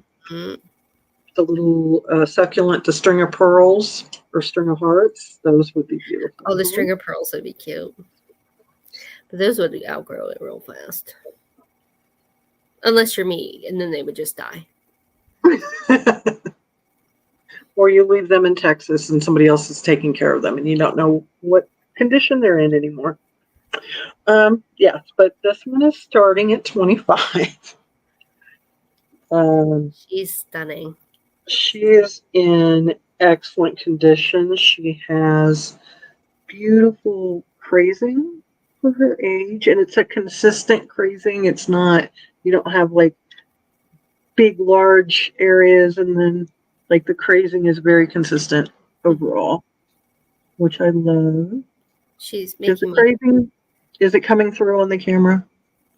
little succulent, the string of pearls or string of hearts. Those would be beautiful. Oh, the string of pearls would be cute. But those would outgrow it real fast. Unless you're me, and then they would just die. Or you leave them in Texas and somebody else is taking care of them and you don't know what condition they're in anymore. Yes, but this one is starting at $25. She's stunning. She is in excellent condition. She has beautiful crazing for her age, and it's a consistent crazing. It's not, you don't have like big, large areas, and then like the crazing is very consistent overall, which I love. She's making crazing. Is it coming through on the camera?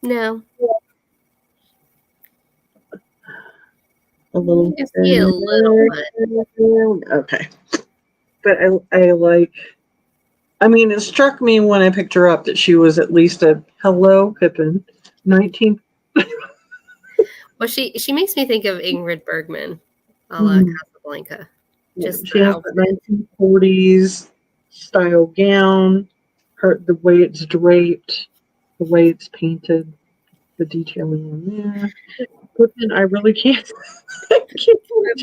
No. A little. You can see a little bit. Okay. But I like. I mean, it struck me when I picked her up that she was at least a hello Pippin, 19. Well, she makes me think of Ingrid Bergman, a la Casablanca. Just she has the 1940s style gown. The way it's draped, the way it's painted, the detailing on there. But then I really can't. This is what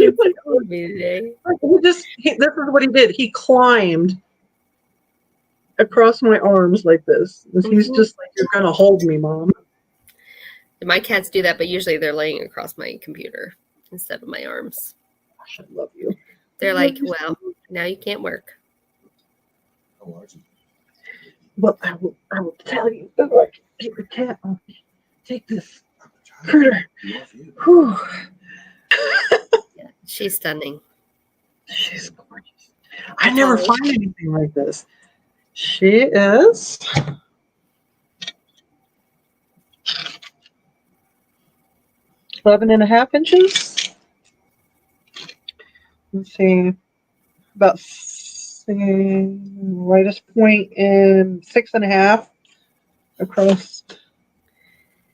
he did. He climbed across my arms like this. He's just like, "You're gonna hold me, Mom." My cats do that, but usually they're laying across my computer instead of my arms. I should love you. They're like, well, now you can't work. Well, I will tell you. Get the cat on me. Take this critter. Yeah, she's stunning. She's gorgeous. I never find anything like this. She is 11.5 inches. Let's see, about lightest point in 6.5 across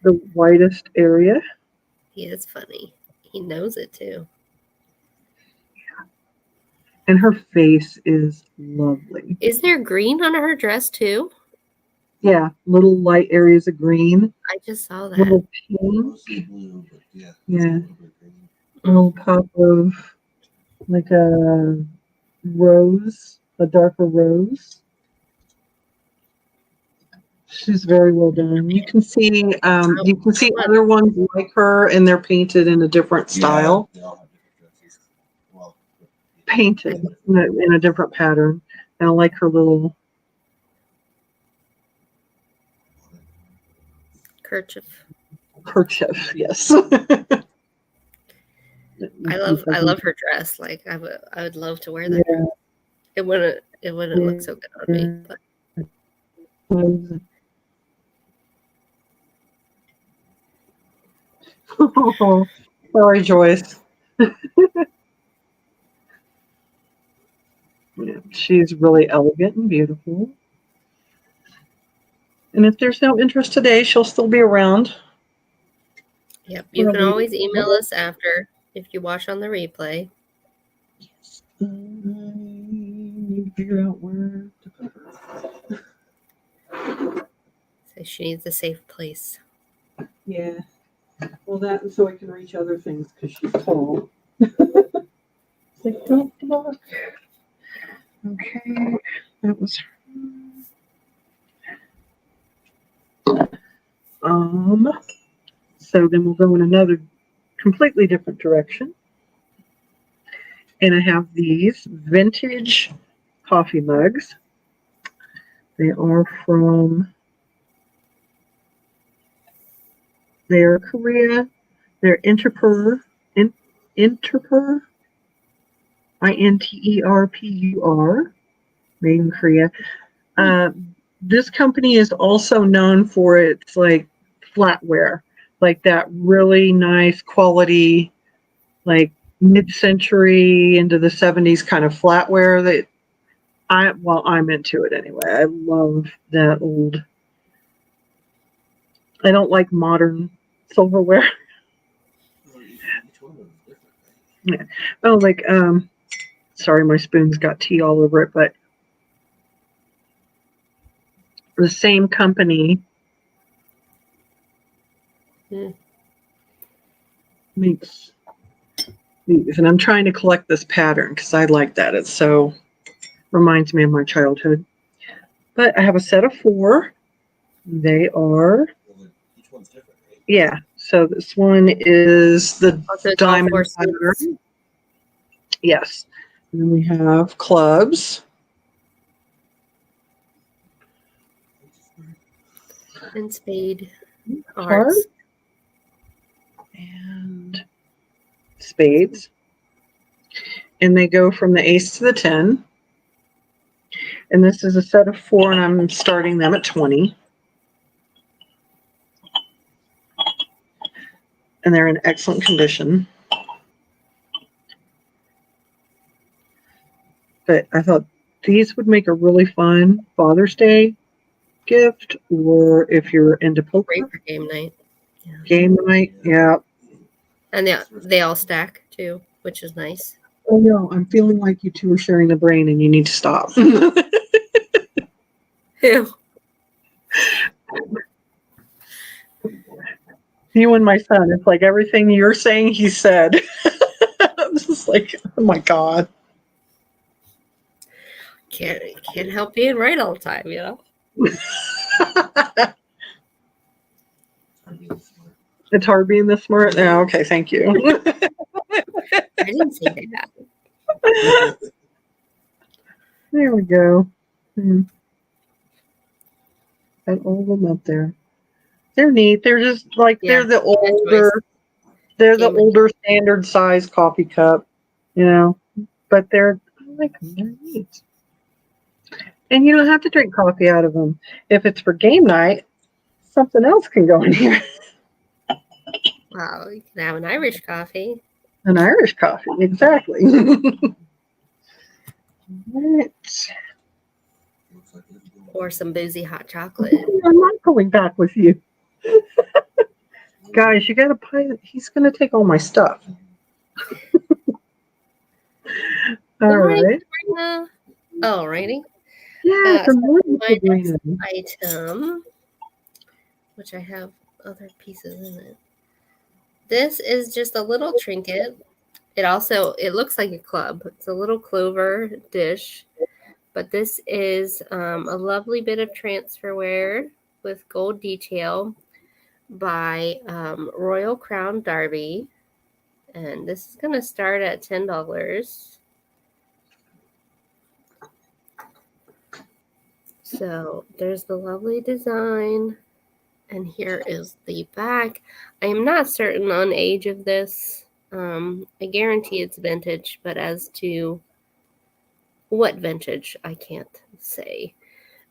the widest area. He is funny. He knows it too. And her face is lovely. Is there green on her dress too? Yeah, little light areas of green. I just saw that. Little pink. Yeah. Little pop of like a rose, a darker rose. She's very well done. You can see other ones like her, and they're painted in a different style. Painted in a different pattern. And I like her little kerchief. Yes. I love her dress. Like I would love to wear that. Yeah. It wouldn't look so good on me. But. Oh, sorry, Joyce. Yeah, she's really elegant and beautiful. And if there's no interest today, she'll still be around. Yep, you can always email us after if you watch on the replay. Yes. I need to figure out where to put her. So she needs a safe place. Yeah. Well, that and so I can reach other things because she's tall. Like, don't look. Okay, that was her. So then we'll go in another completely different direction. And I have these vintage coffee mugs. They are from Korea. They're Interpur, Interpur, Interpur, made in Korea. This company is also known for its like flatware, like that really nice quality, like mid-century into the 70s kind of flatware that I'm into it anyway. I love that old. I don't like modern silverware. Yeah. Oh, like sorry, my spoon's got tea all over it, but the same company makes these, and I'm trying to collect this pattern because I like that. It so reminds me of my childhood. But I have a set of 4. They are Each one's different, right? Yeah. So this one is the diamond pattern. Yes. And then we have clubs. And spade Hearts. hearts. And spades. And they go from the ace to the 10. And this is a set of 4, and I'm starting them at 20. And they're in excellent condition. But I thought these would make a really fun Father's Day gift, or if you're into poker. Great for game night. Yeah. Game night, yeah. And they all stack too, which is nice. Oh no, I'm feeling like you two are sharing the brain and you need to stop. Ew. You and my son, it's like everything you're saying he said. I'm just like, oh my God. Can't help being right all the time, you know? It's hard being this smart. Oh, okay, thank you. I didn't say that. There we go. Got all of them up there. They're neat. They're just like they're the older standard size coffee cup, you know. but they're, I like them. They're neat. And you don't have to drink coffee out of them. If it's for game night, something else can go in here. Wow, you can have an Irish coffee. An Irish coffee, exactly. Right. Or some boozy hot chocolate. I'm not going back with you. Guys, you got to pay. He's going to take all my stuff. All right. Alrighty. Yeah, good morning, My next Sabrina. item, which I have other pieces in it. This is just a little trinket. It looks like a club. It's a little clover dish, but this is a lovely bit of transferware with gold detail by Royal Crown Derby, and this is going to start at $10. So there's the lovely design, and here is the back. I am not certain on age of this. I guarantee it's vintage, but as to what vintage, I can't say.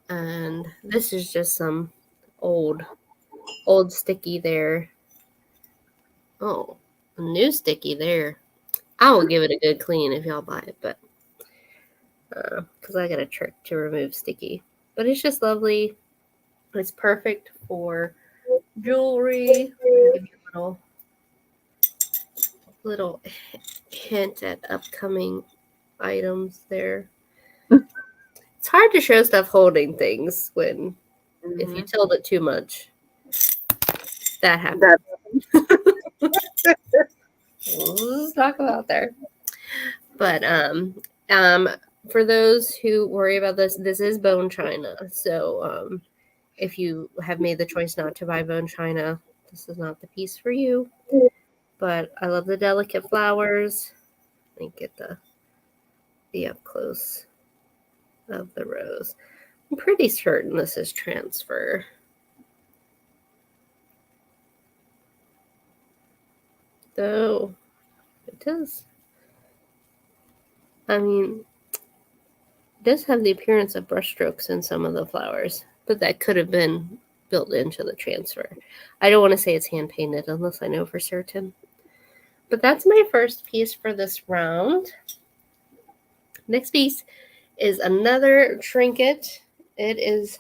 And this is just some old sticky there. Oh, a new sticky there. I will give it a good clean if y'all buy it, but because I got a trick to remove sticky. But it's just lovely. It's perfect for jewelry. I'll give you a little hint at upcoming items there. It's hard to show stuff holding things when if you tilt it too much. That happens. Let's talk about there. But for those who worry about this is bone china. So if you have made the choice not to buy bone china, this is not the piece for you. But I love the delicate flowers. Let me get the up close of the rose. I'm pretty certain this is transfer. Though it does. I mean, it does have the appearance of brushstrokes in some of the flowers, but that could have been built into the transfer. I don't want to say it's hand painted unless I know for certain. But that's my first piece for this round. Next piece is another trinket. It is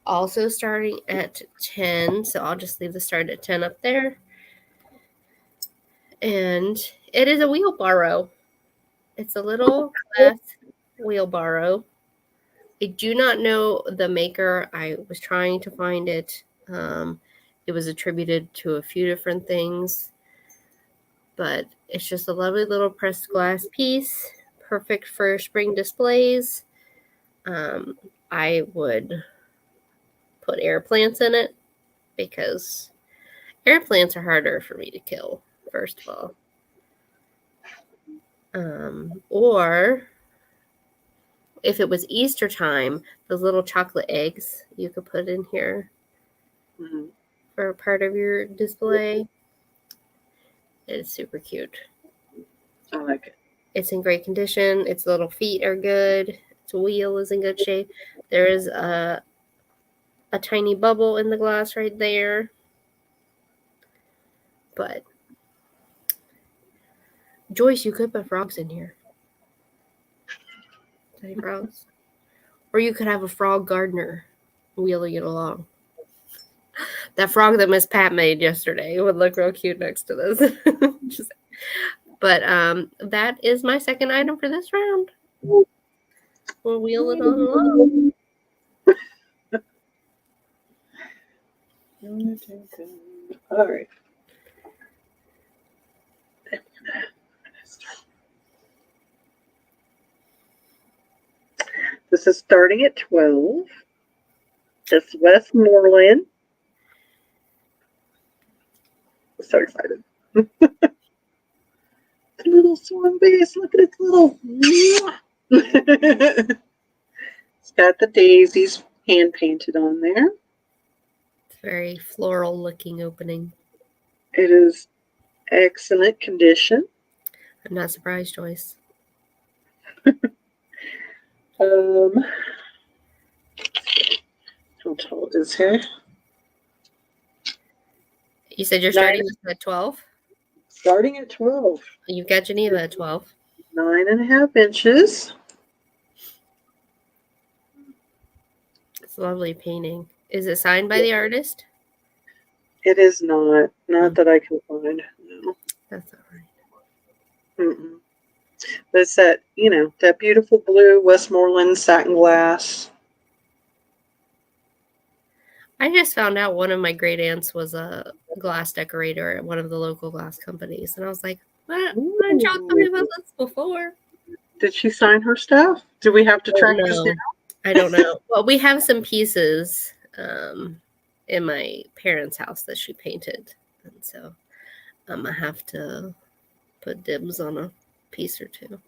also starting at 10, so I'll just leave the start at 10 up there. And it is a wheelbarrow. It's a little glass wheelbarrow. I do not know the maker. I was trying to find it. It was attributed to a few different things, but it's just a lovely little pressed glass piece, perfect for spring displays. I would put air plants in it because air plants are harder for me to kill, first of all. Or if it was Easter time, those little chocolate eggs you could put in here for part of your display. It's super cute. I like it. It's in great condition. Its little feet are good. Its wheel is in good shape. There is a tiny bubble in the glass right there. But Joyce, you could put frogs in here. Tiny frogs. Or you could have a frog gardener wheeling it along. That frog that Miss Pat made yesterday would look real cute next to this. But that is my second item for this round. We'll wheel it on along. All right. This is starting at 12. It's Westmoreland. I'm so excited. Little swan vase. Look at its little. It's got the daisies hand painted on there. It's very floral looking opening. It is excellent condition. I'm not surprised, Joyce. How tall is he? You said you're starting at 12? Starting at 12. You've got Geneva at 12. 9.5 inches. It's a lovely painting. Is it signed by the artist? It is not. Not that I can find. No. That's all right. Mm-mm. But it's that, that beautiful blue Westmoreland satin glass. I just found out one of my great aunts was a glass decorator at one of the local glass companies. And I was like, what? Why didn't y'all tell me about this before? Did she sign her stuff? Do we have to track this down? I don't know. Well, we have some pieces in my parents' house that she painted. And so I'm going to have to put dibs on a piece or two.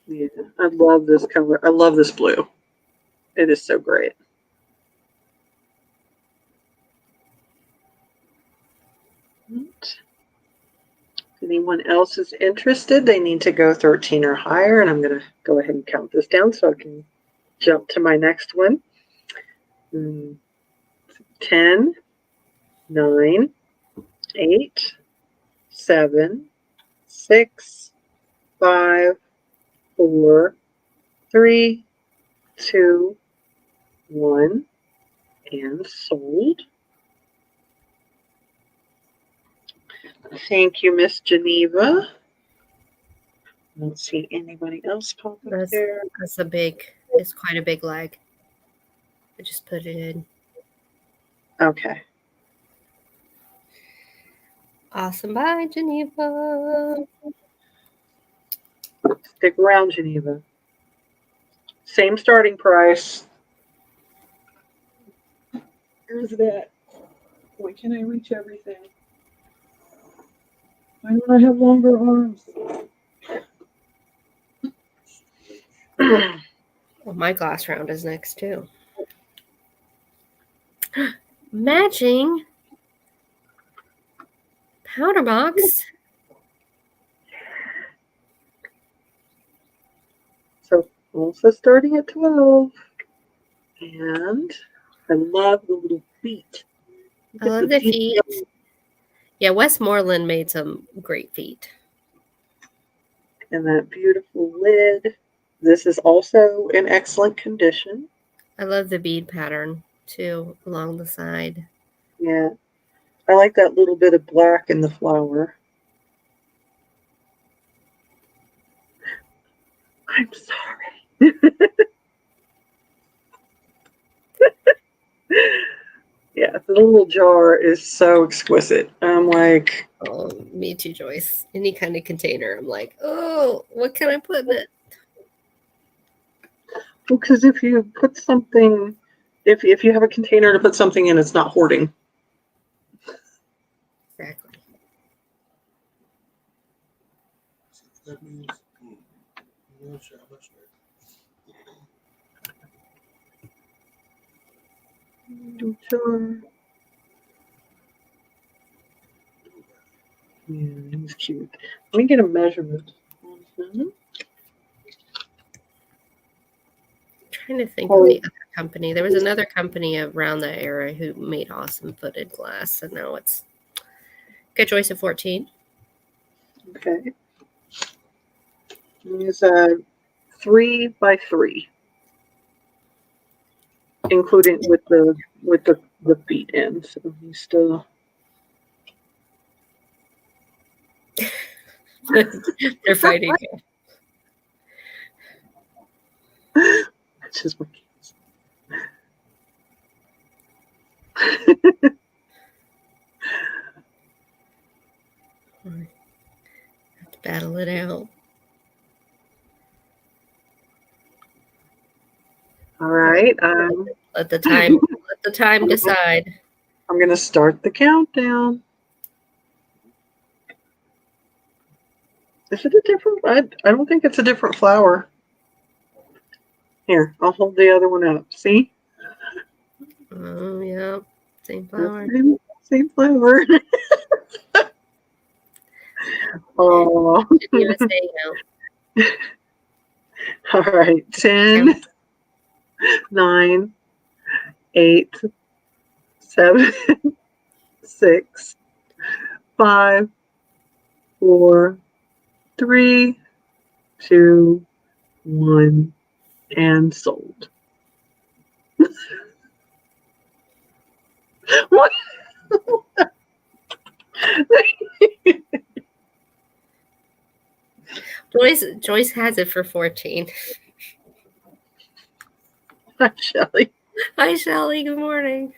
Yeah, I love this color. I love this blue. It is so great. If anyone else is interested, they need to go 13 or higher, and I'm going to go ahead and count this down so I can jump to my next one. 10, 9, 8, 7, 6, 5, 4, 3, 2, 1, and sold. Thank you, Miss Geneva. I don't see anybody else pop up there. It's quite a big leg. I just put it in. Okay. Awesome. Bye, Geneva. Stick around, Geneva. Same starting price. Here's that. Why can't I reach everything? Why don't I have longer arms? Well, my glass round is next too. Matching powder box. So also starting at 12. And I love the little feet. I love the feet. Yeah, Westmoreland made some great feet. And that beautiful lid. This is also in excellent condition. I love the bead pattern too along the side. Yeah. I like that little bit of black in the flower. I'm sorry. Yeah, the little jar is so exquisite. I'm like, oh, me too, Joyce. Any kind of container. I'm like, oh, what can I put in it? because if you put something, if you have a container to put something in, it's not hoarding. Exactly. That means, I'm not sure how much Jar. Yeah, he's cute. Let me get a measurement. Trying to think of the other company. There was another company around that era who made awesome footed glass, and now it's good choice of 14. Okay. It's a 3 by 3, including with the feet in. So he's still. They're fighting. That's just my kids. Have to battle it out. All right. Let the time decide. I'm going to start the countdown. Is it a different? I don't think it's a different flower. Here, I'll hold the other one up. See? Oh, yeah. Same flower. Same flower. Oh. Geneva staying out. All right. 10, 9, 8, 7, 6, 5, 4, 3, 2, 1, and sold. What? Joyce has it for 14. Hi, Shelly. Hi, Shelly. Good morning.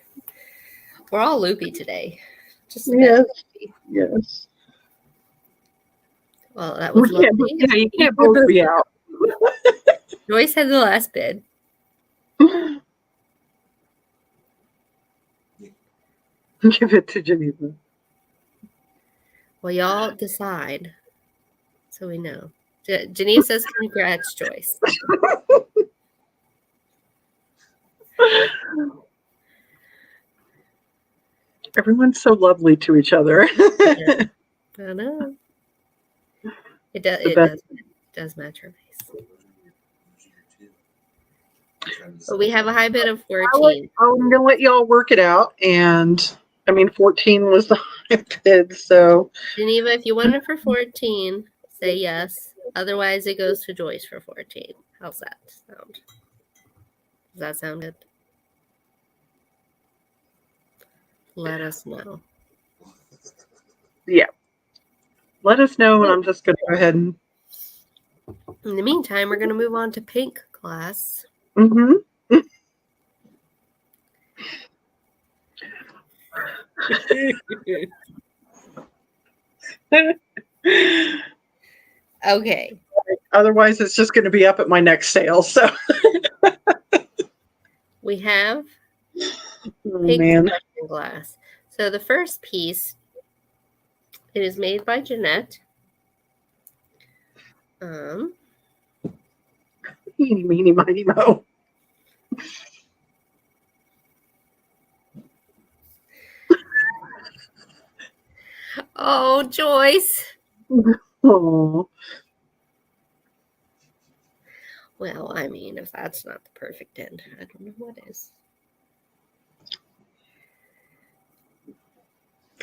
We're all loopy today. Just a Yes. bit. Yes. Well, that was Yeah, lovely. you can't both be out. Joyce had the last bid. Give it to Geneva. Well, y'all decide so we know. Geneva says congrats, Joyce. Everyone's so lovely to each other. Yeah, I know. It does match her face. But we have a high bid of 14. I'm going to let y'all work it out. And I mean, 14 was the high bid. So, Geneva, if you want it for 14, say yes. Otherwise, it goes to Joyce for 14. How's that sound? Does that sound good? Let us know. yeah. Let us know. And I'm just going to go ahead and. In the meantime, we're going to move on to pink glass. Mm-hmm. Okay. Otherwise, it's just going to be up at my next sale. So, We have oh, pink man. depression glass. So the first piece, it is made by Jeanette. Eeny, meeny, miny, mo. Oh, Joyce. Oh. Well, I mean, if that's not the perfect end, I don't know what is.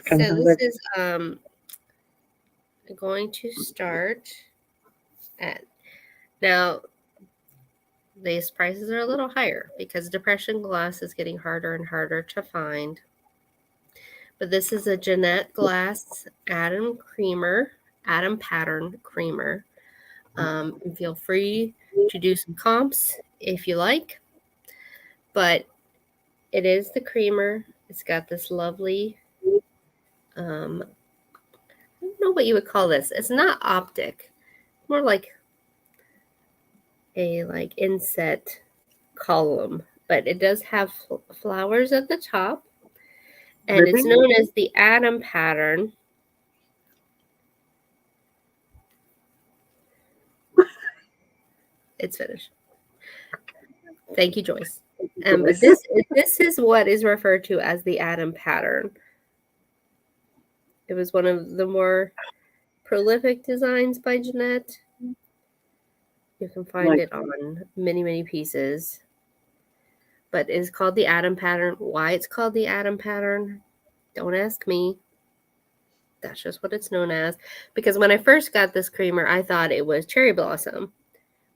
So this is going to start at, now these prices are a little higher because depression glass is getting harder and harder to find. But this is a Jeanette glass atom pattern creamer. And feel free to do some comps if you like, but it is the creamer. It's got this lovely, I don't know what you would call this. It's not optic, more like a inset column, but it does have flowers at the top, and it's known as the atom pattern. It's finished. Thank you, Joyce. But this is what is referred to as the atom pattern. It was one of the more prolific designs by Jeanette. You can find it on many, many pieces. But it's called the atom pattern. Why it's called the atom pattern, don't ask me. That's just what it's known as. Because when I first got this creamer, I thought it was cherry blossom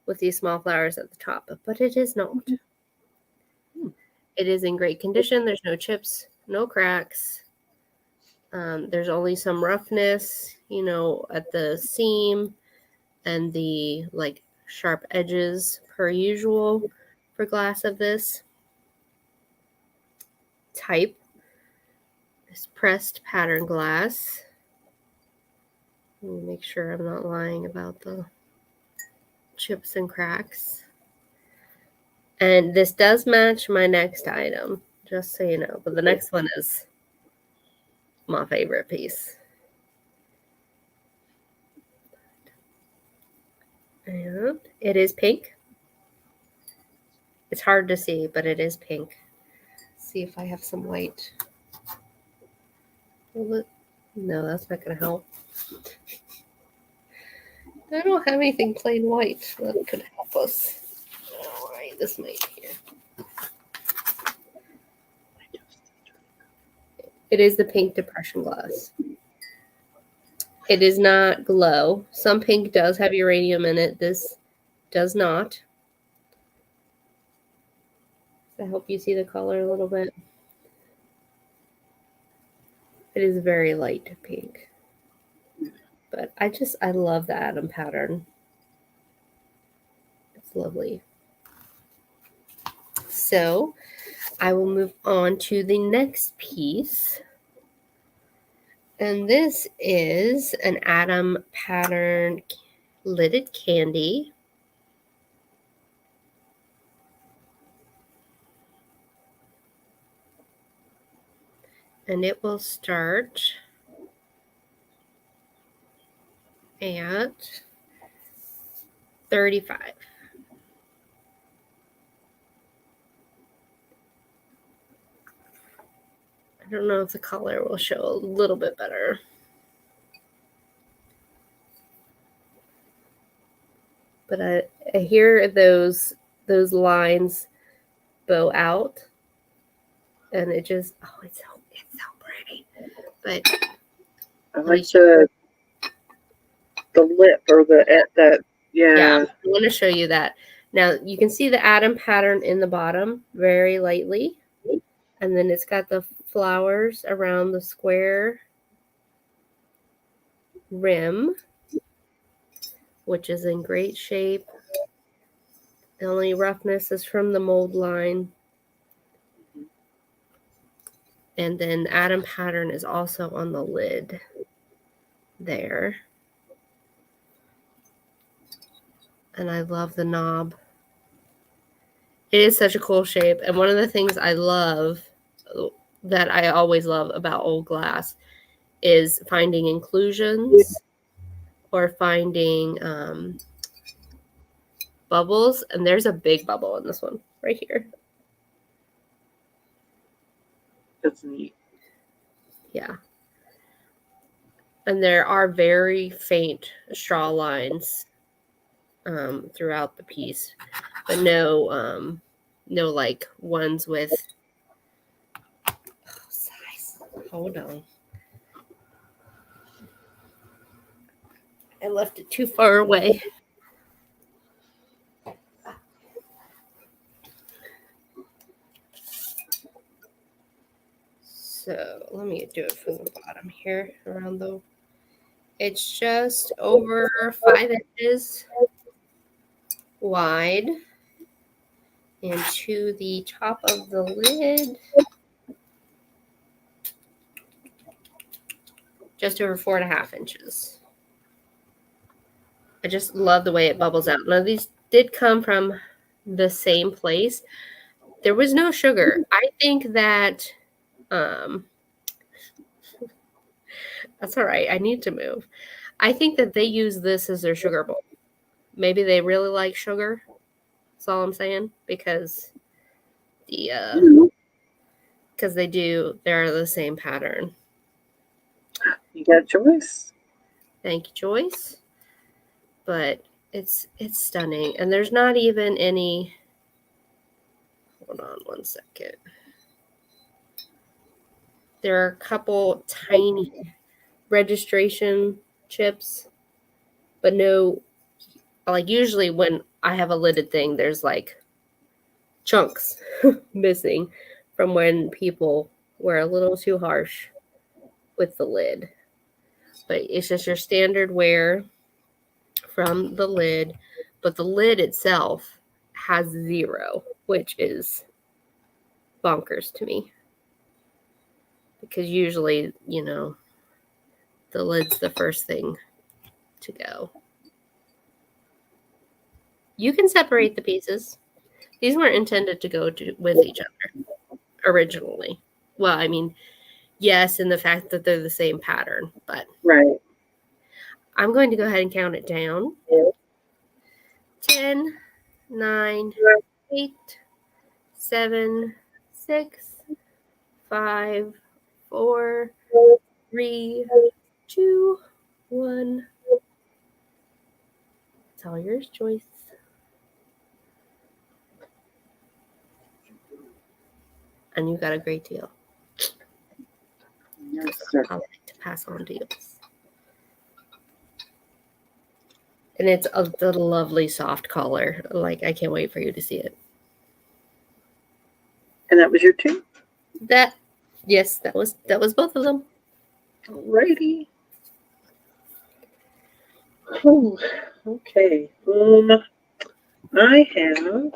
with these small flowers at the top, but it is not. It is in great condition. There's no chips, no cracks. There's only some roughness, at the seam and the sharp edges per usual for glass of this type. This pressed pattern glass. Let me make sure I'm not lying about the chips and cracks. And this does match my next item, just so you know. But the next one is my favorite piece. And it is pink. It's hard to see, but it is pink. Let's see if I have some white. No, that's not going to help. I don't have anything plain white that could help us. All right, this might be here. It is the pink depression glass. It is not glow. Some pink does have uranium in it. This does not. I hope you see the color a little bit. It is very light pink. But I love the atom pattern. It's lovely. So I will move on to the next piece. And this is an atom pattern lidded candy. And it will start at 35. I don't know if the color will show a little bit better. But I hear those lines bow out, and it just it's so pretty. But I like the lip or that yeah, I want to show you that. Now you can see the atom pattern in the bottom very lightly, and then it's got the flowers around the square rim, which is in great shape. The only roughness is from the mold line. And then the atom pattern is also on the lid there. And I love the knob. It is such a cool shape. And one of the things I love, that I always love about old glass, is finding inclusions or finding bubbles. And there's a big bubble in this one right here. That's neat. Yeah. And there are very faint straw lines throughout the piece, but no like ones with size. Hold on. I left it too far away. So let me do it from the bottom here around the. It's just over 5 inches wide, and to the top of the lid, just over 4.5 inches. I just love the way it bubbles out. Now these did come from the same place. There was no sugar. I think that that's all right. I need to move. I think that they use this as their sugar bowl. Maybe they really like sugar. That's all I'm saying, because they're the same pattern. You got Joyce. Thank you, Joyce. But it's stunning, and there's not even any. Hold on one second. There are a couple tiny registration chips, but no, like usually when I have a lidded thing, there's like chunks missing from when people were a little too harsh with the lid. But it's just your standard wear from the lid, but the lid itself has 0, which is bonkers to me. Because usually, the lid's the first thing to go. You can separate the pieces. These weren't intended to go with each other originally. Well, I mean, yes, in the fact that they're the same pattern, but right. I'm going to go ahead and count it down. 10, 9, 8, 7, 6, 5, 4, 3, 2, 1. It's all yours, Joyce. And you got a great deal. Yes, sir. I like to pass on deals. And it's the lovely soft color. Like, I can't wait for you to see it. And that was your two? Yes, that was both of them. Alrighty. Oh, okay. I have.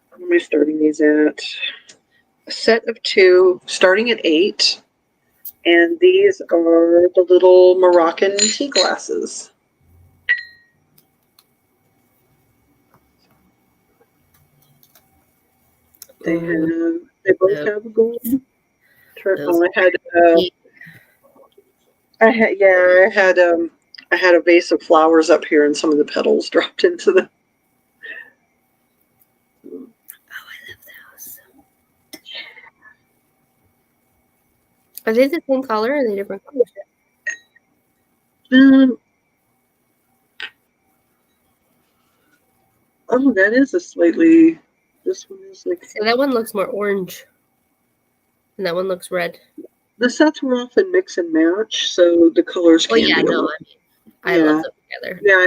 What am I starting these at? A set of two, starting at 8. And these are the little Moroccan tea glasses. They both have a gold triple. I had a vase of flowers up here and some of the petals dropped into them. Oh, I love those. Are they the same color or are they different colors? Oh, that is a slightly. This one is like. So that one looks more orange. And that one looks red. The sets were often mix and match, so the colors can be. I love them together. Yeah,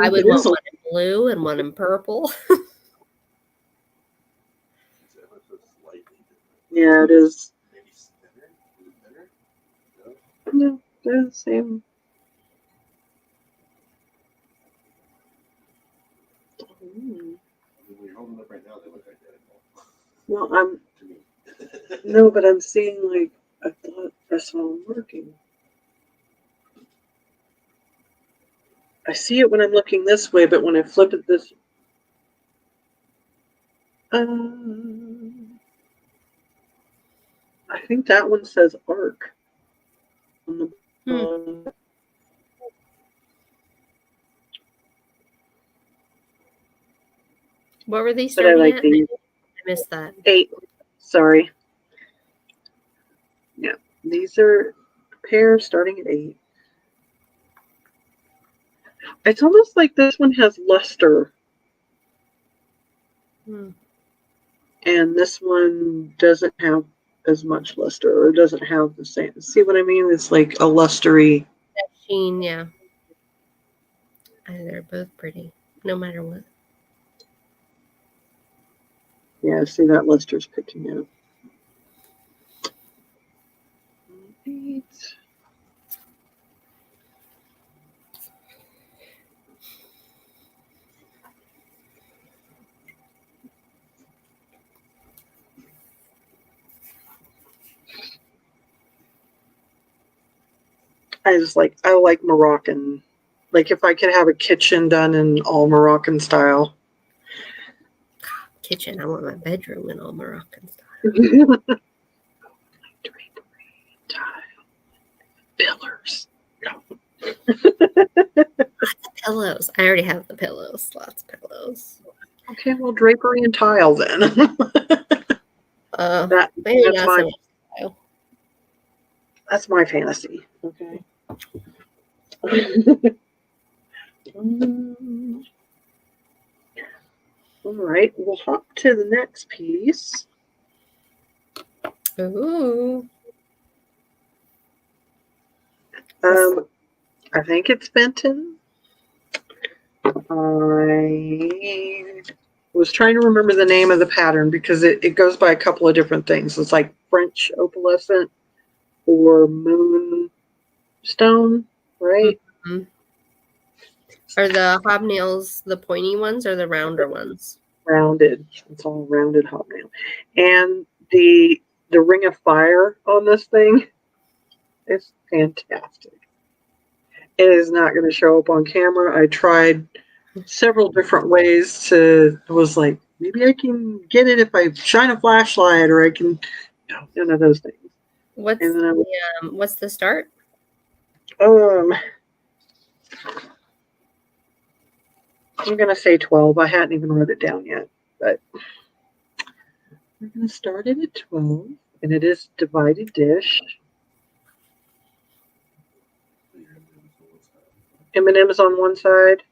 I would want one in blue and one in purple. Yeah, it is. No, they're the same. You're holding up right now, they look identical. Well, To me. no, but I'm seeing like I thought I saw them working. I see it when I'm looking this way, but when I flip it this, I think that one says arc on the bottom. What were these? But I like these. I missed that. 8. Sorry. Yeah, these are pairs starting at 8. It's almost like this one has luster. And this one doesn't have as much luster, or doesn't have the same. See what I mean? It's like a lustery. That sheen, yeah. And they're both pretty, no matter what. Yeah, see that luster's picking up. 8. I like Moroccan. Like if I could have a kitchen done in all Moroccan style. Kitchen, I want my bedroom in all Moroccan style. Drapery, tile, pillars. Lots of pillows. I already have the pillows. Lots of pillows. Okay, well, drapery and tile then. Maybe not so much tile. That's my fantasy. Okay. All right, we'll hop to the next piece. Ooh. I think it's Benton. I was trying to remember the name of the pattern because it goes by a couple of different things. It's like French opalescent or moonstone, right? Mm-hmm. Are the hobnails the pointy ones or the rounder ones? Rounded. It's all rounded hobnail. And the ring of fire on this thing is fantastic. It is not going to show up on camera. I tried several different ways I was like, maybe I can get it if I shine a flashlight, or I can, none of those things. What's the start? I'm going to say 12. I hadn't even wrote it down yet, but we're going to start it at 12, and it is divided dish. M&M's on one side,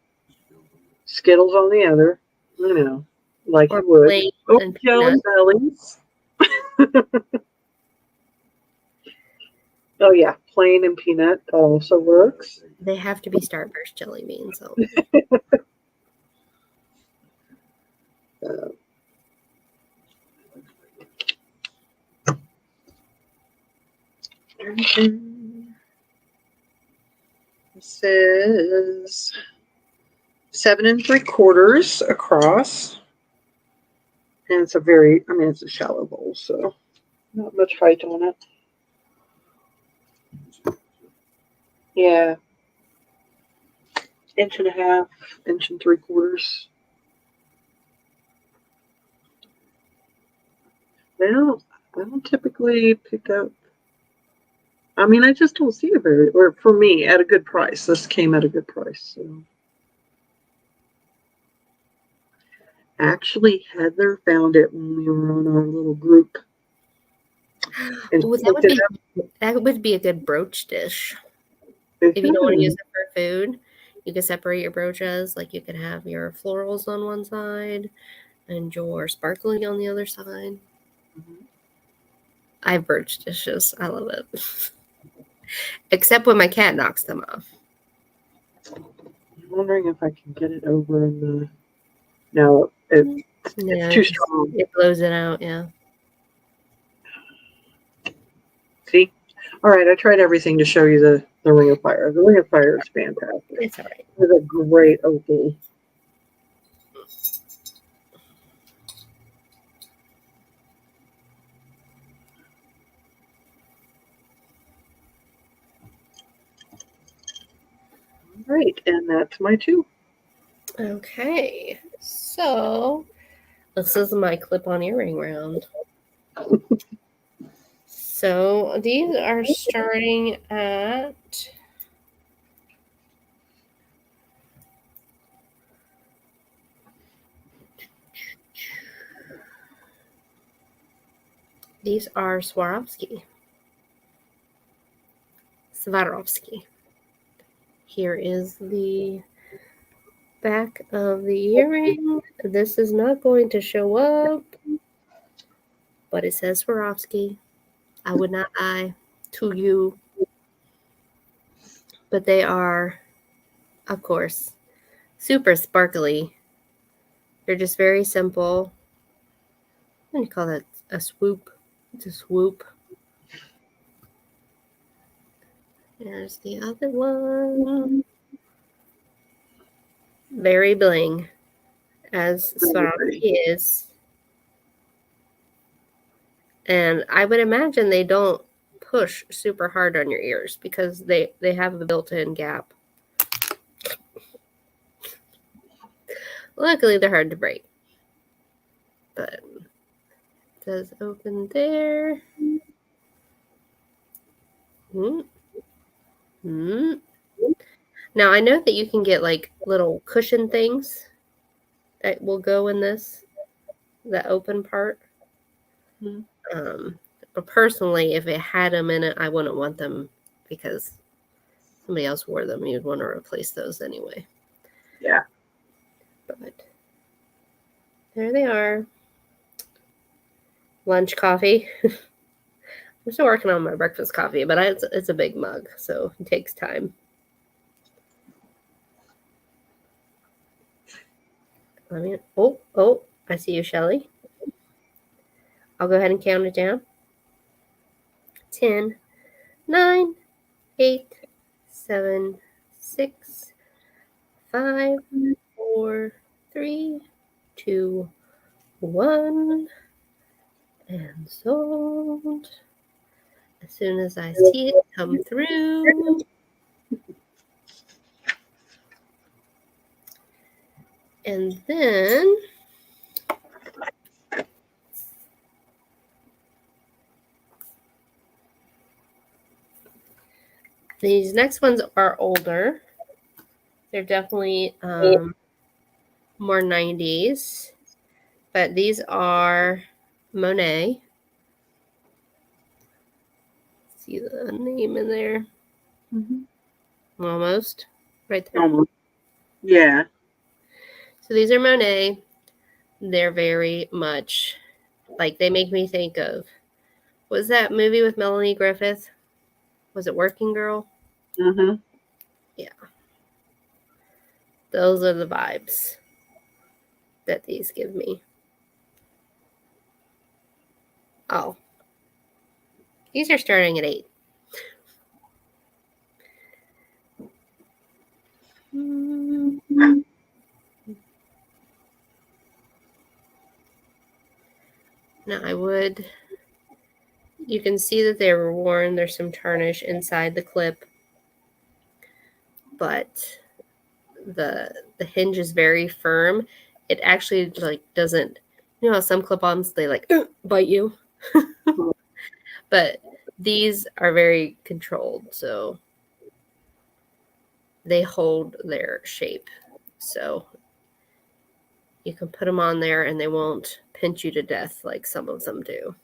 Skittles on the other. You know, like Or you would. plain Oh, and Jelly peanut. Bellies. Oh yeah, plain and peanut also works. They have to be Starburst jelly beans. So. This is 7 3/4 across. And it's it's a shallow bowl, so not much height on it. Yeah. 1.5 inches, 1 3/4. Well, I don't typically pick up. I just don't see it or for me, at a good price. This came at a good price. So. Actually, Heather found it when we were on our little group. And Ooh, that would be a good brooch dish. If you don't want to use it for food, you can separate your brooches. Like you could have your florals on one side and your sparkly on the other side. Mm-hmm. I have brooch dishes. I love it. Except when my cat knocks them off. I'm wondering if I can get it over in the... No, it's too strong. It blows it out, yeah. See? All right, I tried everything to show you the Ring of Fire. The Ring of Fire is fantastic. It's all right. It's a great opal. All right, and that's my 2. Okay, so this is my clip-on earring round. So these are starting at these are Swarovski. Here is the back of the earring. This is not going to show up, but it says Swarovski. I would not lie to you. But they are, of course, super sparkly. They're just very simple. What do you call that? A swoop. It's a swoop. There's the other one. Very bling, as Swarovski is. And I would imagine they don't push super hard on your ears because they have a built-in gap. Luckily, they're hard to break. But it does open there. Mm-hmm. Now, I know that you can get like little cushion things that will go in this, the open part. But personally, if it had them in it, I wouldn't want them because somebody else wore them. You'd want to replace those anyway. Yeah. But there they are. Lunch coffee. I'm still working on my breakfast coffee, but it's a big mug, so it takes time. I see you, Shelly. I'll go ahead and count it down. 10, 9, 8, 7, 6, 5, 4, 3, 2, 1, and sold. As soon as I see it come through. And then these next ones are older. They're definitely more 90s. But these are Monet. See the name in there? Mm-hmm. Almost. right there. Almost. Yeah. So these are Monet. They're very much like they make me think of, was that movie with Melanie Griffith? Was it Working Girl? Mm-hmm. Yeah. Those are the vibes that these give me. Oh. These are starting at 8. Now you can see that they were worn. There's some tarnish inside the clip, but the hinge is very firm. It actually like doesn't, you know how some clip-ons they like bite you, but these are very controlled, so they hold their shape. So you can put them on there and they won't pinch you to death like some of them do.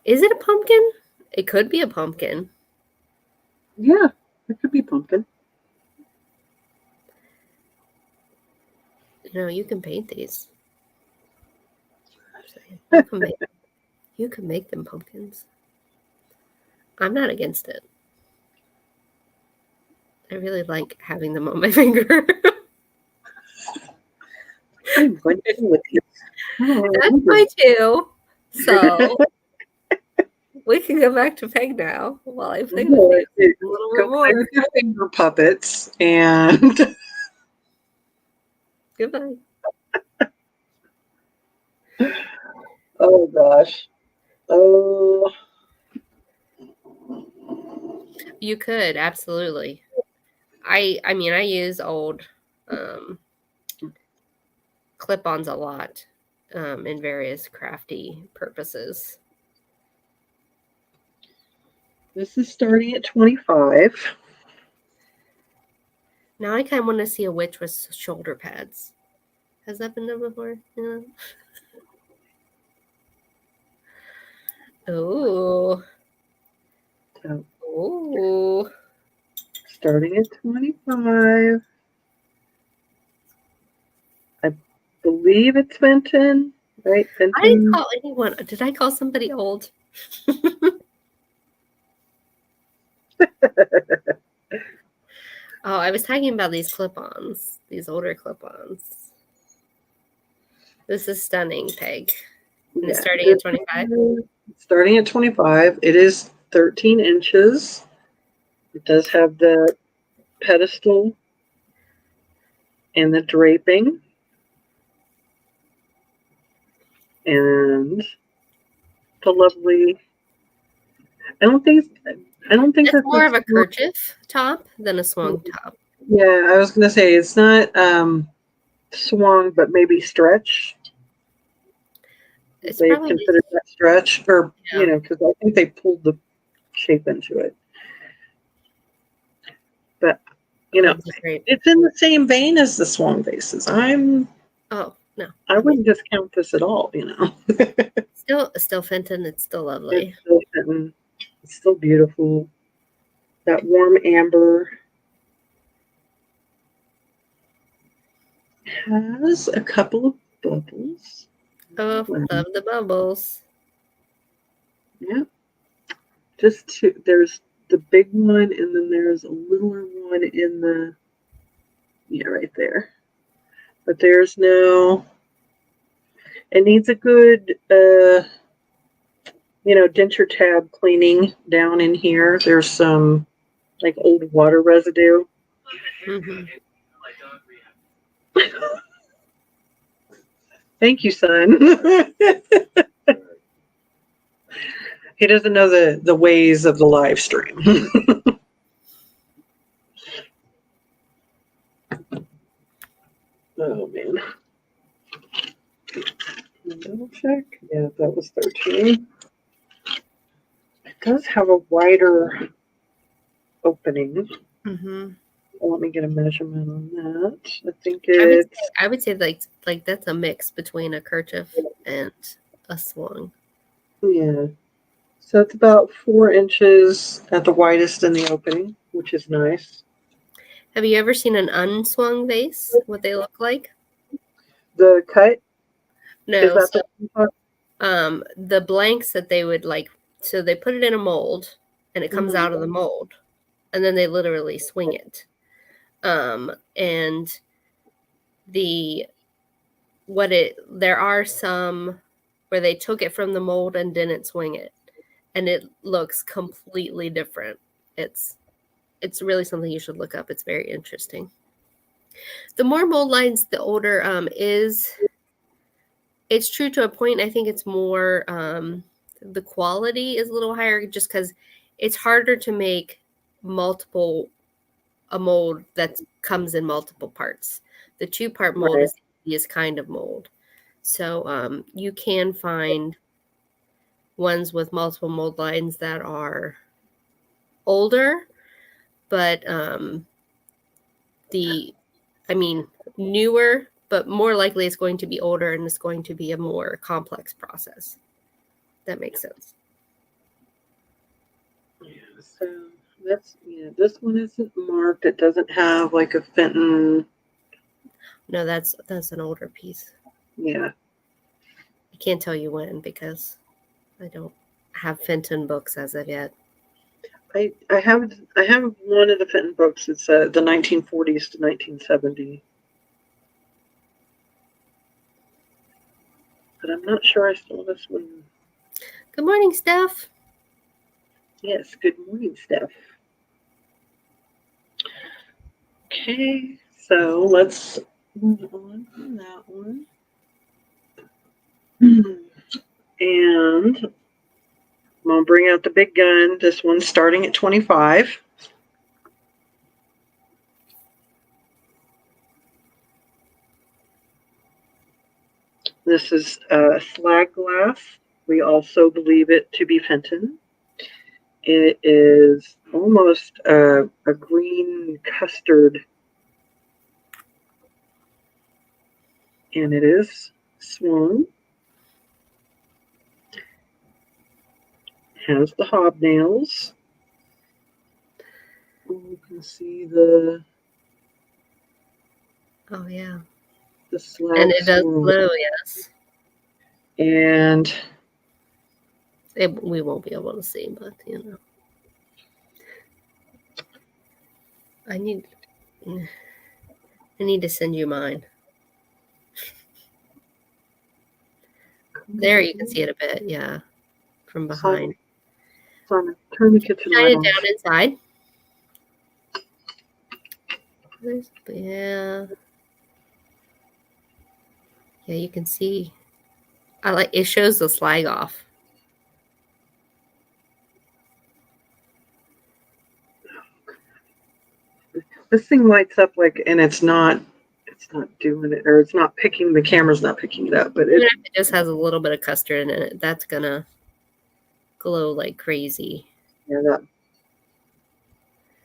Is it a pumpkin? It could be a pumpkin. Yeah, it could be pumpkin. You know, you can paint these. You can make them pumpkins. I'm not against it. I really like having them on my finger. I'm going to do with you. That's my too. So we can go back to Peg now while I play with these a little bit Go play more. with your finger puppets and Goodbye. oh gosh. Oh, You could, absolutely. I mean, I use old clip-ons a lot in various crafty purposes. this is starting at 25. Now I kind of want to see a witch with shoulder pads. Has that been done before? Yeah. Oh. So, Oh. starting at 25. I believe it's Fenton, right? Fenton. I didn't call anyone. Did I call somebody old? Oh, I was talking about these clip-ons, these older clip-ons. This is stunning, Peg. And it's starting at 25? Starting at 25. It is 13 inches. It does have the pedestal and the draping. And the lovely. I don't think It's more of a kerchief top than a swung top. Yeah, I was gonna say it's not swung, but maybe stretch. It's They probably consider that stretch, or yeah. because I think they pulled the shape into it. But it's in the same vein as the swung vases. Oh no, I wouldn't discount this at all. Still Fenton. It's still lovely. It's still Fenton. It's still beautiful. That warm amber has a couple of bubbles. Oh, love the bubbles. Yeah. Just two. There's the big one, and then there's a littler one in the. Yeah, right there. But there's no. It needs a good, denture tab cleaning down in here. There's some like old water residue. Mm-hmm. Thank you, son. He doesn't know the ways of the live stream. Oh man. Double check. Yeah, that was 13. It does have a wider opening. Mm-hmm. Let me get a measurement on that. I think I would say like that's a mix between a kerchief and a swung. Yeah. So it's about 4 inches at the widest in the opening, which is nice. Have you ever seen an unswung vase? What they look like? The cut, No. is that So, the the blanks that they would like, so they put it in a mold, and it comes out of the mold, and then they literally swing it. And there are some where they took it from the mold and didn't swing it, and it looks completely different. It's really something you should look up. It's very interesting. The more mold lines, the older is. It's true to a point. I think it's more the quality is a little higher just because it's harder to make a mold that comes in multiple parts. The 2-part mold is the easiest kind of mold. So you can find ones with multiple mold lines that are older, but newer, but more likely it's going to be older and it's going to be a more complex process. That makes sense. Yeah, so this one isn't marked. It doesn't have like a Fenton. No, that's an older piece. Yeah. I can't tell you when because I don't have Fenton books as of yet. I have one of the Fenton books. It's the 1940s to 1970. But I'm not sure I saw this one. Good morning, Steph. Yes, good morning, Steph. Okay, so let's move on from that one. And I'm going to bring out the big gun. This one's starting at 25. This is slag glass. We also believe it to be Fenton. It is almost a green custard. And it is swung. Has the hobnails. You can see the. Oh yeah. The slag. And it does blue, yes. And we won't be able to see, but I need to send you mine. There you can see it a bit, yeah, from behind. Simon, turn the kitchen Shine light it on. down inside. Yeah. Yeah, you can see. It shows the slag off. This thing lights up and it's not doing it, or it's not picking, the camera's not picking it up, but Even if it just has a little bit of custard in it, that's gonna glow like crazy. Yeah,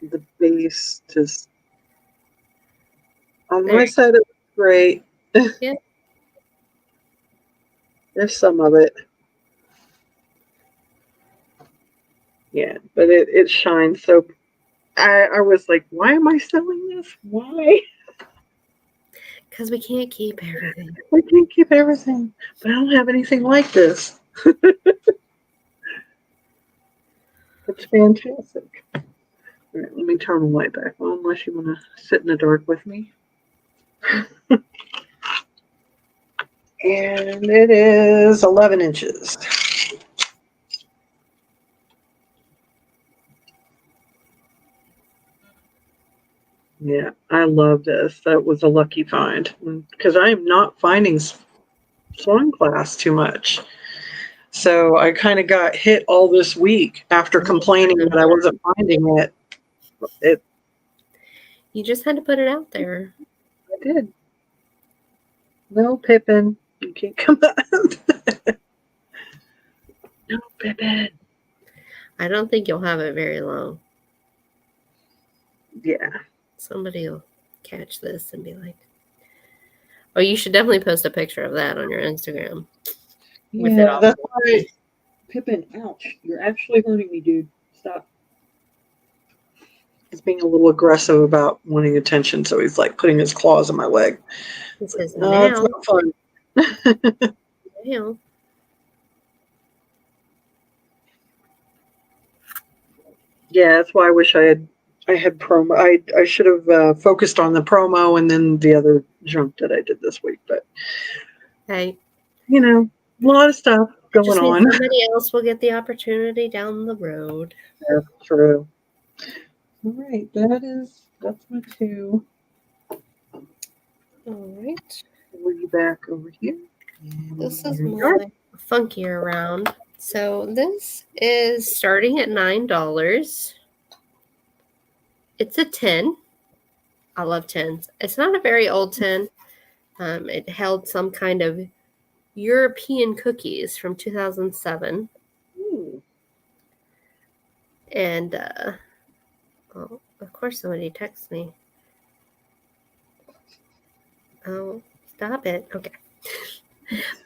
the base just on my side it looks great. Yeah. There's some of it. Yeah, but it shines so. I was like, why am I selling this? Why? Because we can't keep everything. We can't keep everything, but I don't have anything like this. It's fantastic. All right, let me turn the light back on unless you want to sit in the dark with me. And it is 11 inches. Yeah, I love this. That was a lucky find because I am not finding swung glass too much. So I kind of got hit all this week after complaining that I wasn't finding it. You just had to put it out there. I did. No, Pippin, you can't come out. No, Pippin. I don't think you'll have it very long. Yeah. Somebody will catch this and be like, oh, you should definitely post a picture of that on your Instagram. Yeah, that's why Pippin, ouch. You're actually hurting me, dude. Stop. He's being a little aggressive about wanting attention, so he's like putting his claws on my leg. It says No, it's now. not fun. Now. Yeah, that's why I wish I had promo. I should have focused on the promo and then the other junk that I did this week. But Hey, you know, a lot of stuff going just means on. somebody else will get the opportunity down the road. That's true. All right, that's my 2. All right. We'll back over here. This is Here we are. my funkier round. So this is starting at $9. It's a 10. I love 10s. It's not a very old 10. It held some kind of European cookies from 2007. Ooh. And, oh, of course somebody texts me. Oh, stop it. Okay.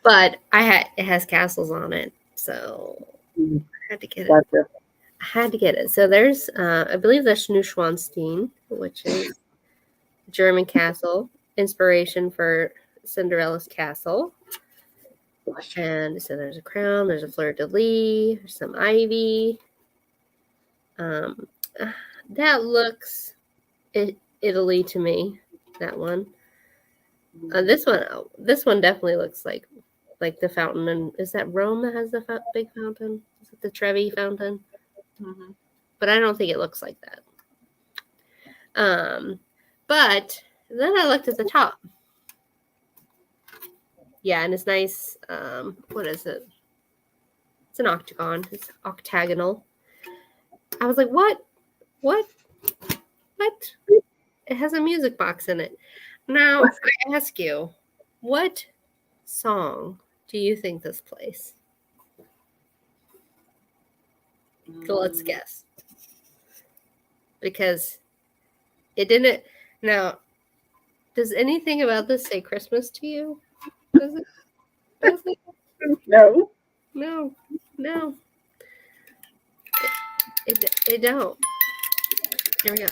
But it has castles on it. So I had to get it. Gotcha. I had to get it. So there's, I believe there's Neuschwanstein, which is German castle, inspiration for Cinderella's castle. And so there's a crown, there's a fleur-de-lis, there's some ivy. That looks Italy to me, that one. This one definitely looks like the fountain. And is that Rome that has the big fountain? Is it the Trevi fountain? Mm-hmm. But I don't think it looks like that. But then I looked at the top. Yeah, and it's nice. What is it? It's an octagon. It's octagonal. I was like, what? It has a music box in it. Now, I ask you, what song do you think this plays? So let's guess. Because it didn't. Now, does anything about this say Christmas to you? Does it? Does it? No. No. It don't. Here we go.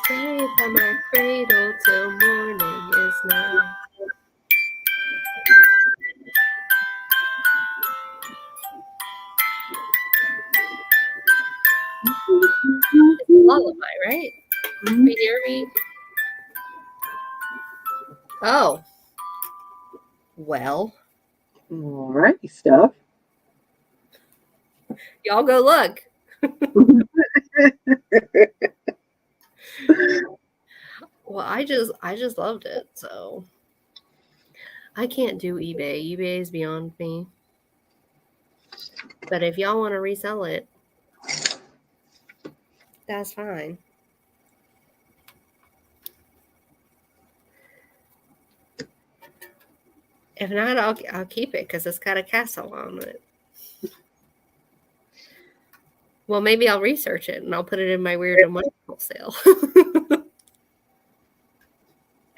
Stay by my cradle till morning is nigh. It's a lullaby, right? Can you hear me? Oh. Well. All right, stuff. Y'all go look. Well, I just loved it, so I can't do eBay. eBay is beyond me. But if y'all want to resell it, that's fine. If not, I'll keep it because it's got a castle on it. Well, maybe I'll research it and I'll put it in my weird and wonderful sale.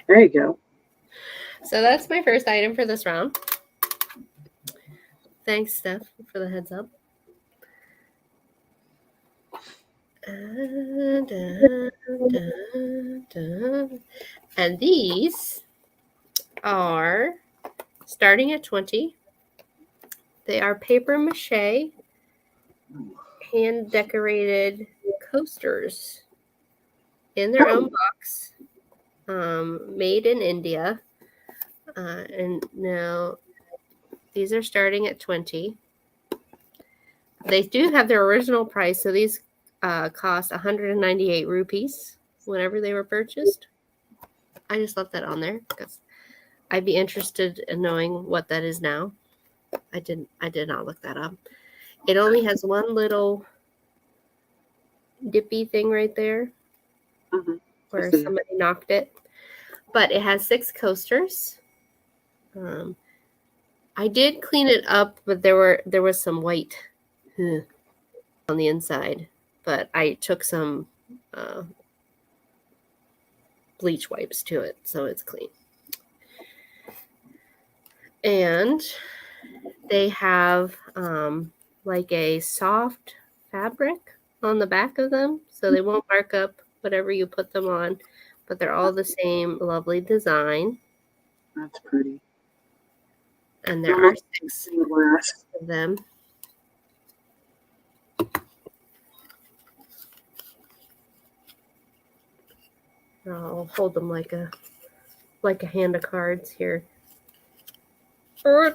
There you go. So that's my first item for this round. Thanks, Steph, for the heads up. And these are starting at 20. They are paper mache, hand decorated coasters in their own box, made in India. And now these are starting at 20. They do have their original price, so these cost 198 rupees whenever they were purchased. I just left that on there because I'd be interested in knowing what that is now. I did not look that up. It only has one little dippy thing right there where somebody knocked it, but it has 6 coasters. I did clean it up, but there was some white on the inside, but I took some bleach wipes to it, so it's clean. And they have like a soft fabric on the back of them, so they won't mark up whatever you put them on, but they're all the same lovely design. That's pretty. And there are 6 glass of them. I'll hold them like a hand of cards here. Oh,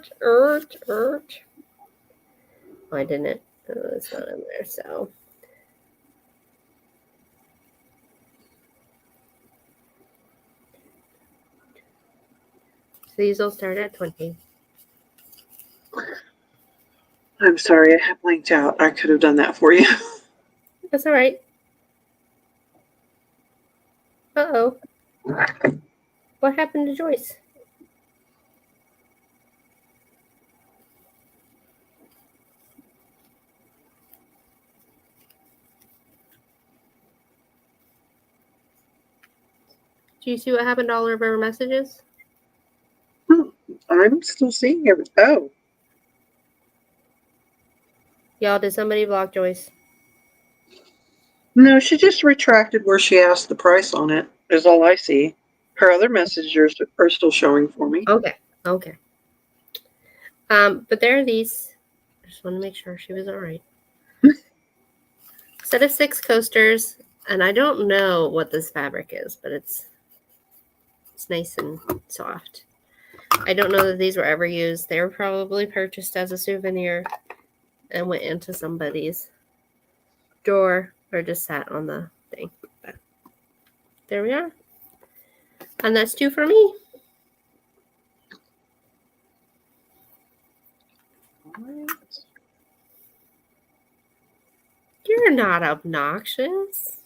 I didn't. It's not in there, so. So these will start at 20. I'm sorry, I blanked out. I could have done that for you. That's all right. Uh-oh. What happened to Joyce? Do you see what happened to all of our messages? I'm still seeing it. Oh. Y'all, did somebody block Joyce? No, she just retracted where she asked the price on it, is all I see. Her other messages are still showing for me. Okay. But there are these. I just want to make sure she was all right. Set of 6 coasters, and I don't know what this fabric is, but it's nice and soft. I don't know that these were ever used. They were probably purchased as a souvenir and went into somebody's drawer or just sat on the thing. But there we are. And that's 2 for me. You're not obnoxious.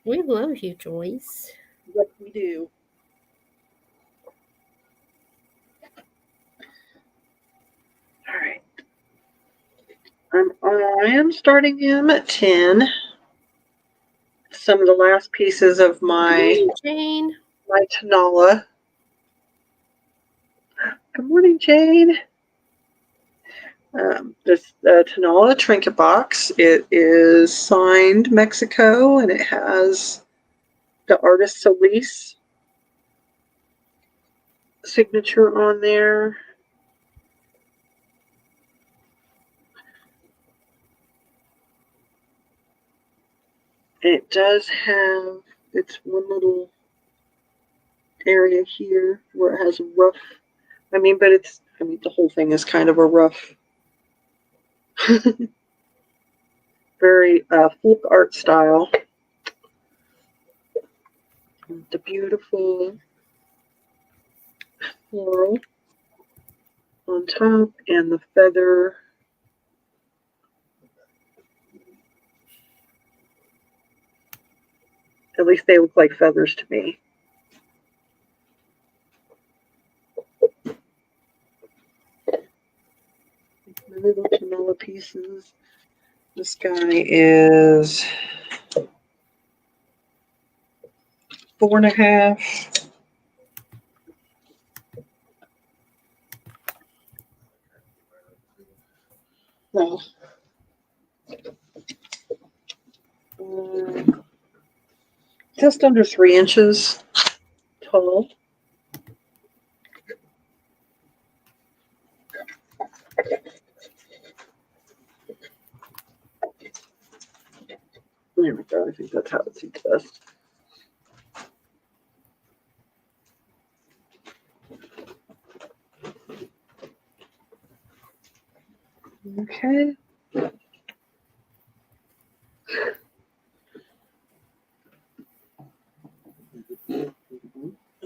We love you, Joyce. What we do. All right. I am starting him at 10. Some of the last pieces of my Jane. My Tanola. Good morning, Jane. This Tanola Trinket Box. It is signed Mexico, and it has the artist Solis signature on there. It does have its one little area here where it has a rough. But the whole thing is kind of a rough. Very folk art style. The beautiful floral on top and the feather. At least they look like feathers to me. My little Tanola pieces. This guy is 4.5. No. Just under 3 inches tall. There we go. I think that's how it seats best. Okay.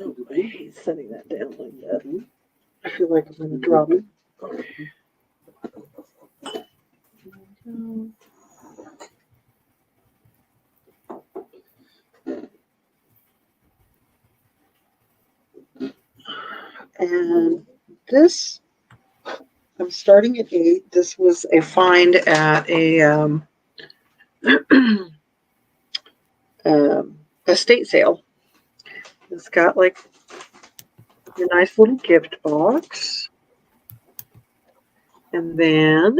Oh, I hate setting that down like that. I feel like I'm going to drop it. Okay. And this, I'm starting at 8. This was a find at a estate sale. It's got like a nice little gift box. And then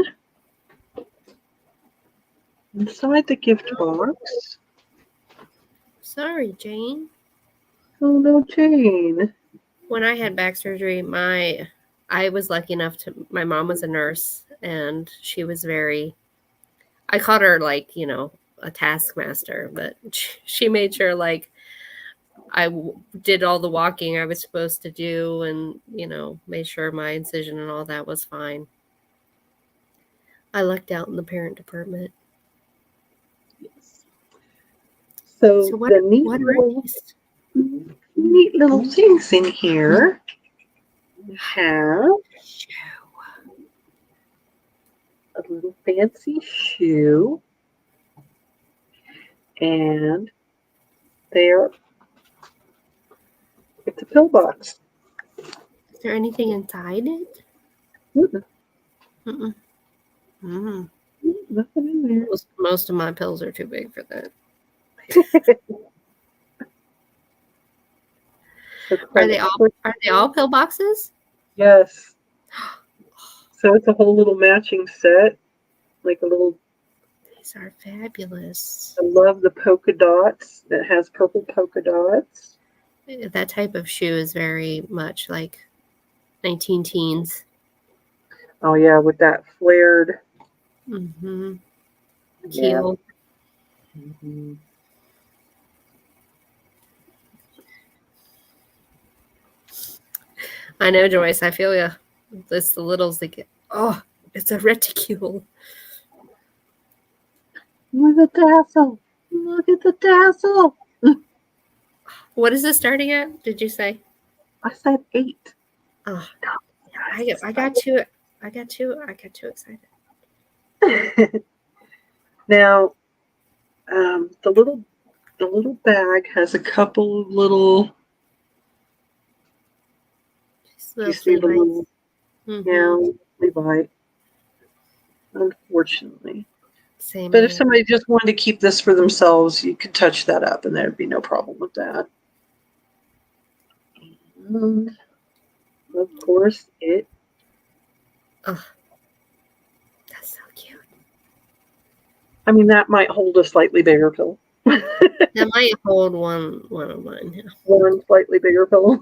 inside the gift box, Sorry, Jane. oh no, Jane. When I had back surgery, I was lucky enough to, my mom was a nurse, and she was very, I called her like, a taskmaster, but she made sure like did all the walking I was supposed to do, and, made sure my incision and all that was fine. I lucked out in the parent department. So So the what are these? neat little things in here. We have a little fancy shoe, and it's a pill box. Is there anything inside it? Mm-mm. Mm-mm. Mm. Nothing in there. Most of my pills are too big for that. Are they all pill boxes? Yes. So it's a whole little matching set, like a little. These are fabulous. I love the polka dots. It has purple polka dots. That type of shoe is very much like 19 teens. Oh yeah, with that flared Mm-hmm. Yeah. Heel. Mm-hmm. I know, Joyce. I feel you. It's the littles that get. Oh, it's a reticule. Look at the tassel. Look at the tassel. What is this starting at? Did you say? I said 8. Oh, I got too. I got too excited. Now, the little bag has a couple of little. You see the little Levi. Unfortunately, Same. but if somebody just wanted to keep this for themselves, you could touch that up, and there'd be no problem with that. And of course, it. Oh, that's so cute. I mean, that might hold a slightly bigger pill. That might hold one of mine. Yeah. One slightly bigger pill.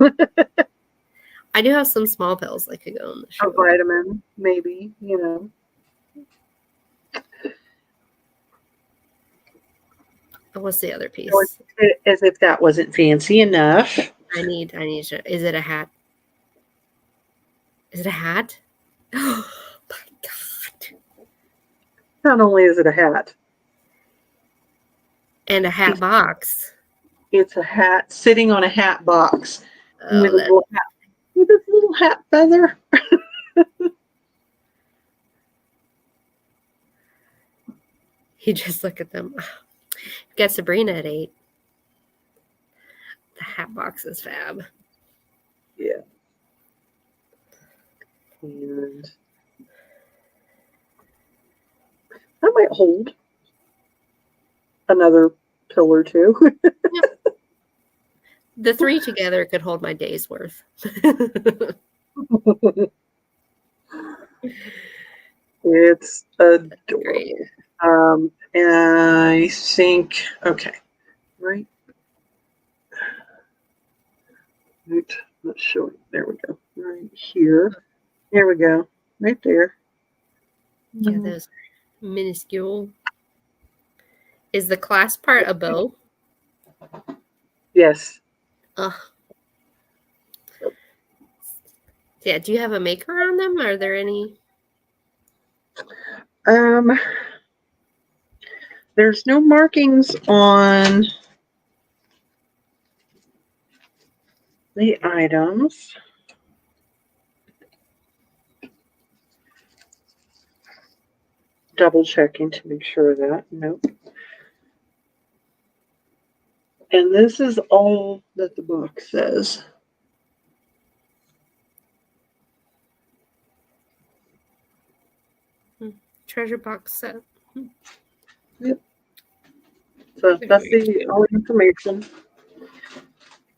I do have some small pills that could go in the shoe. A vitamin, maybe, What's the other piece? As if that wasn't fancy enough. I need to. Is it a hat? Is it a hat? Oh my God. Not only is it a hat. And a hat box. It's a hat sitting on a hat box Oh, with a little hat feather. You just look at them. Got Sabrina at 8. The hat box is fab. Yeah. And that might hold another pill or two. Yep. The 3 together could hold my day's worth. It's adorable. Great. And I think, okay, right. Not showing. There we go. Right here. There we go. Right there. Yeah, those are minuscule. Is the clasp part a bow? Yes. Yeah. Do you have a maker on them? Are there any? There's no markings on the items. Double checking to make sure of that. Nope. And this is all that the book says. Treasure box set. Yep. So that's the only information.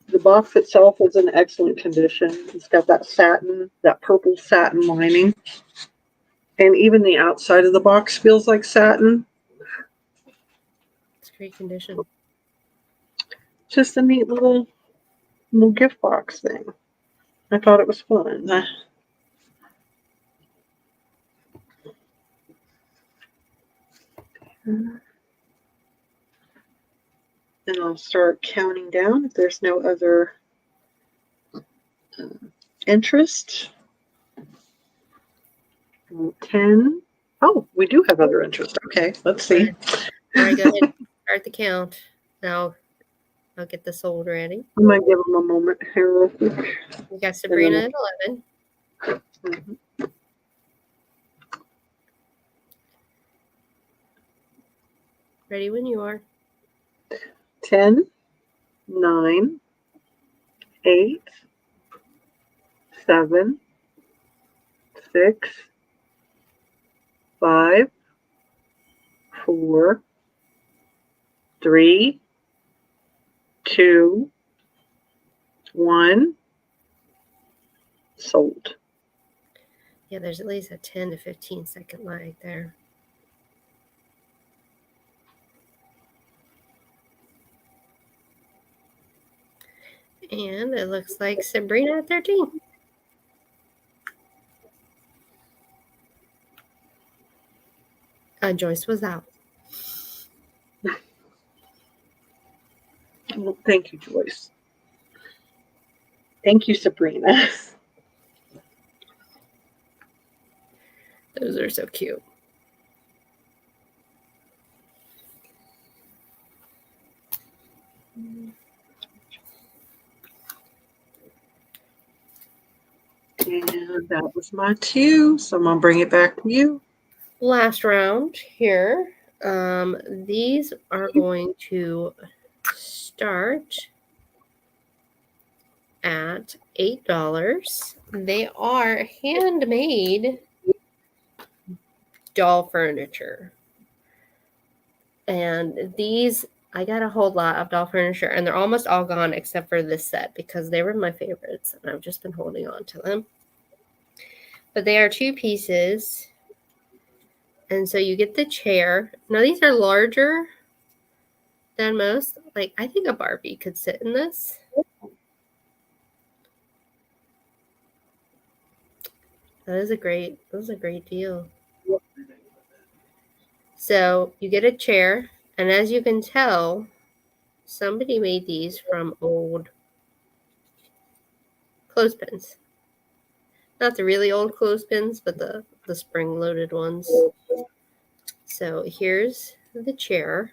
The box itself is in excellent condition. It's got that satin, that purple satin lining. And even the outside of the box feels like satin. It's great condition. Just a neat little gift box thing. I thought it was fun. And I'll start counting down if there's no other interest. 10. Oh, we do have other interest. Okay, let's see. All right, go ahead and start the count. Now I'll get the sold ready. I might give them a moment here real quick. We got Sabrina at 11. Mhm. Ready when you are. 10, 9, 8, 7, 6, 5, 4, 3, 2, 1. Sold. Yeah, there's at least a 10 to 15 second lag there. And it looks like Sabrina at 13. Joyce was out. Well, thank you, Joyce. Thank you, Sabrina. Those are so cute. And that was my 2, so I'm going to bring it back to you. Last round here. These are going to start at $8. They are handmade doll furniture. And these, I got a whole lot of doll furniture, and they're almost all gone except for this set because they were my favorites, and I've just been holding on to them. But they are 2 pieces. And so you get the chair. Now, these are larger than most. Like, I think a Barbie could sit in this. That is a great deal. So you get a chair, and as you can tell, somebody made these from old clothespins. Not the really old clothespins, but the spring-loaded ones. So here's the chair.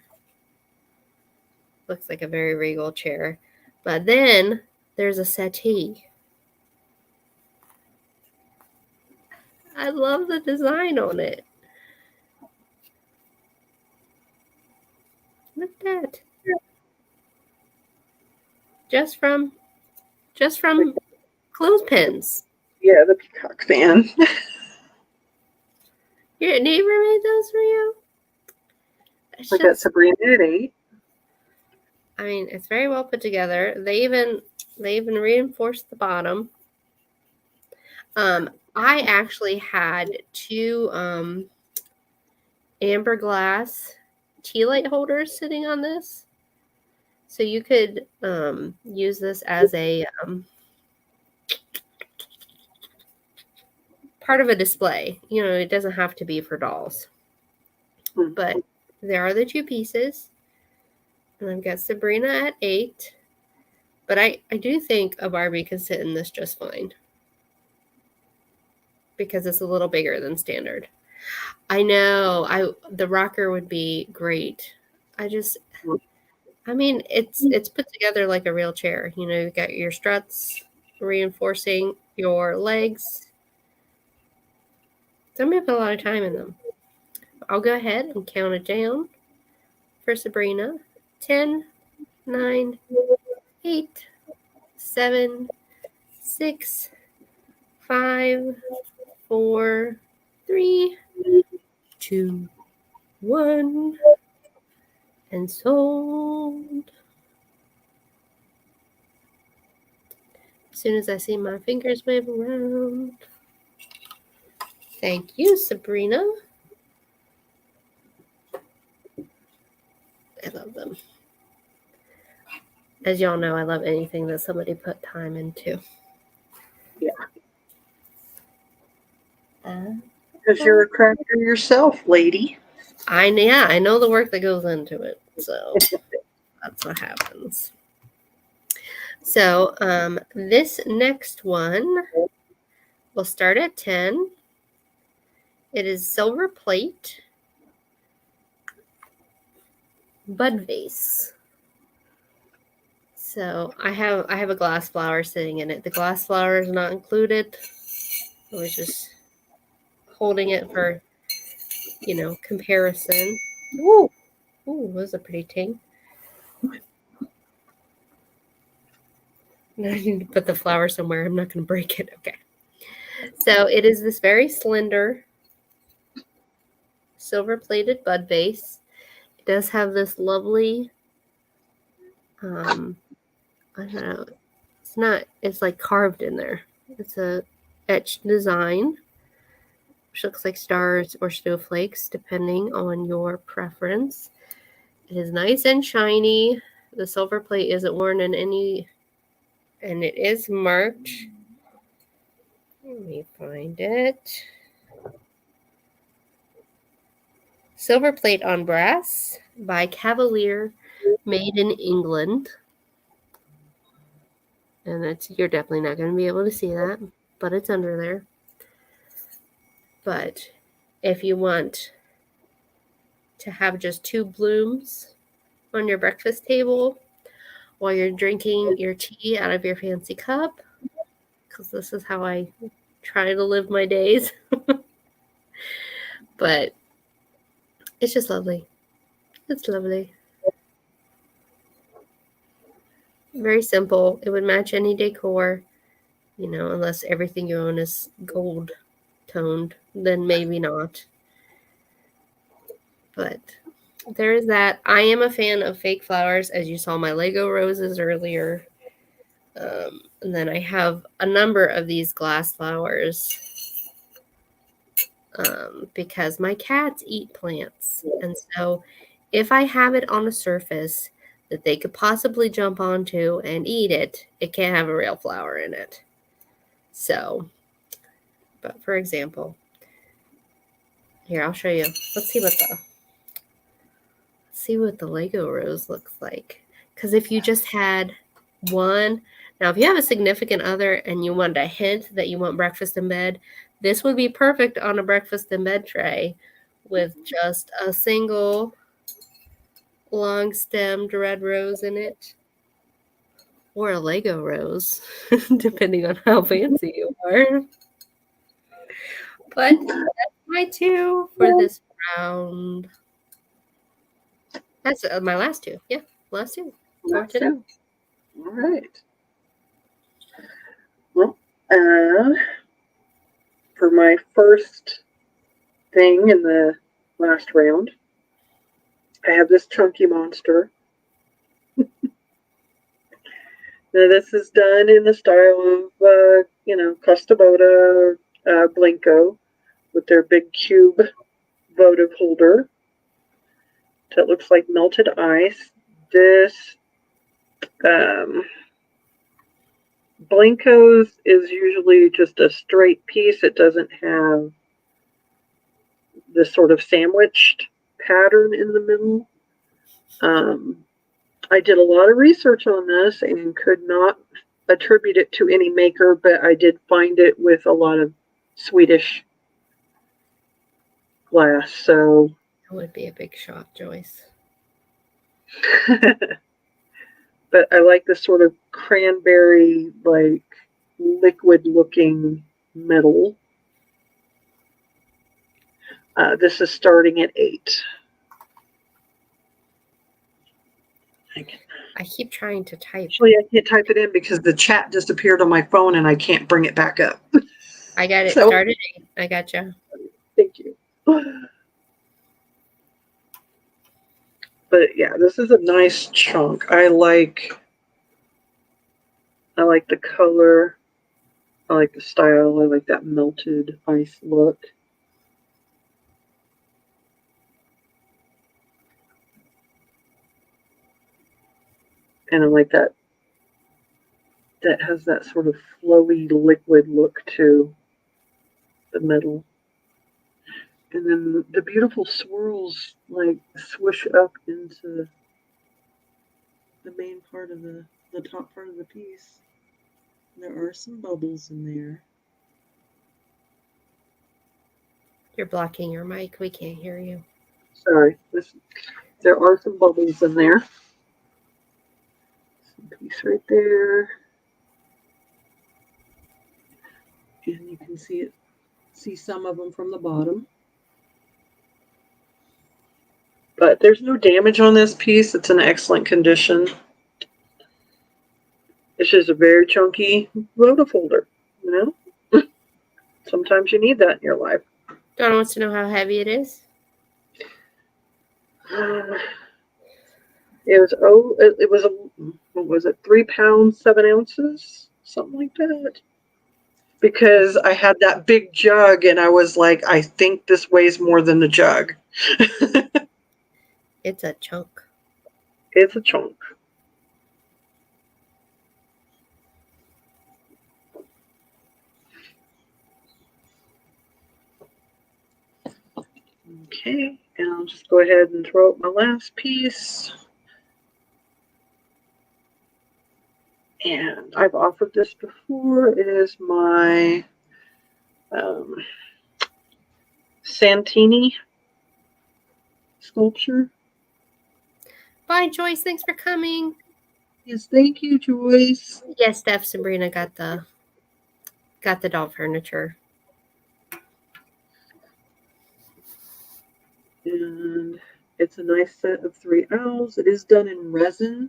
Looks like a very regal chair. But then there's a settee. I love the design on it. Look at that. Just from clothespins. Yeah, the peacock fan. Your neighbor made those for you? I got Sabrina at 8. I mean, it's very well put together. They even reinforced the bottom. I actually had 2 amber glass tea light holders sitting on this. So you could use this as a part of a display. You know, it doesn't have to be for dolls. But there are the 2 pieces. And I've got Sabrina at 8. But I do think a Barbie could sit in this just fine. Because it's a little bigger than standard. I know. The rocker would be great. I mean, it's put together like a real chair. You know, you've got your struts reinforcing your legs. So I'm going to put a lot of time in them. I'll go ahead and count it down for Sabrina. 10, 9, 8, 7, 6, 5, 4, 3, 2, 1. and sold. As soon as I see my fingers wave around. Thank you, Sabrina. I love them. As y'all know, I love anything that somebody put time into. Yeah. Because you're a crafter yourself, lady. I know the work that goes into it. So that's what happens. So this next one will start at 10. It is silver plate, bud vase. So I have a glass flower sitting in it. The glass flower is not included. I was just holding it for, comparison. Ooh, was a pretty ting. Now I need to put the flower somewhere. I'm not going to break it. Okay. So it is this very slender silver-plated bud vase. It does have this lovely, I don't know, it's like carved in there. It's a etched design, which looks like stars or snowflakes, depending on your preference. It is nice and shiny. The silver plate isn't worn in any, and it is marked. Let me find it. Silver plate on brass by Cavalier, made in England. And you're definitely not going to be able to see that, but it's under there. But if you want to have just 2 blooms on your breakfast table while you're drinking your tea out of your fancy cup, because this is how I try to live my days. But it's just lovely. It's lovely. Very simple. It would match any decor, unless everything you own is gold toned, then maybe not. But there is that. I am a fan of fake flowers, as you saw my Lego roses earlier. And then I have a number of these glass flowers because my cats eat plants. And so if I have it on a surface that they could possibly jump onto and eat it, it can't have a real flower in it. So, but for example, here, I'll show you. Let's see what the Lego rose looks like. Because if you just had one, now if you have a significant other and you want a hint that you want breakfast in bed, this would be perfect on a breakfast in bed tray with just a single long stemmed red rose in it, or a Lego rose, depending on how fancy you are. But that's my 2 for this round. That's my last 2. Yeah, last 2 for today. All right. Well, for my first thing in the last round, I have this chunky monster. Now, this is done in the style of, Customota Blinko with their big cube votive holder. That looks like melted ice. This Blinko's is usually just a straight piece. It doesn't have this sort of sandwiched pattern in the middle. I did a lot of research on this and could not attribute it to any maker, but I did find it with a lot of Swedish glass. So that would be a big shock, Joyce. But I like this sort of cranberry, like liquid looking metal. This is starting at 8. I keep trying to type. Actually, I can't type it in because the chat disappeared on my phone and I can't bring it back up. I got it started. I got you. Thank you. But But yeah, this is a nice chunk. I like the color. I like the style. I like that melted ice look. And I like that has that sort of flowy liquid look to the metal. And then the beautiful swirls like swoosh up into the main part of the top part of the piece. There are some bubbles in there. You're blocking your mic. We can't hear you. Sorry, there are some bubbles in there. Some piece right there. And you can see some of them from the bottom. But there's no damage on this piece. It's in excellent condition. It's just a very chunky votive holder, you know? Sometimes you need that in your life. Donna wants to know how heavy it is. It was what was it, 3 pounds, 7 ounces? Something like that. Because I had that big jug and I was like, I think this weighs more than the jug. It's a chunk. It's a chunk. Okay, and I'll just go ahead and throw out my last piece. And I've offered this before. It is my Santini sculpture. Bye, Joyce. Thanks for coming. Yes, thank you, Joyce. Yes, Steph, Sabrina got the doll furniture. And it's a nice set of 3 owls. It is done in resin,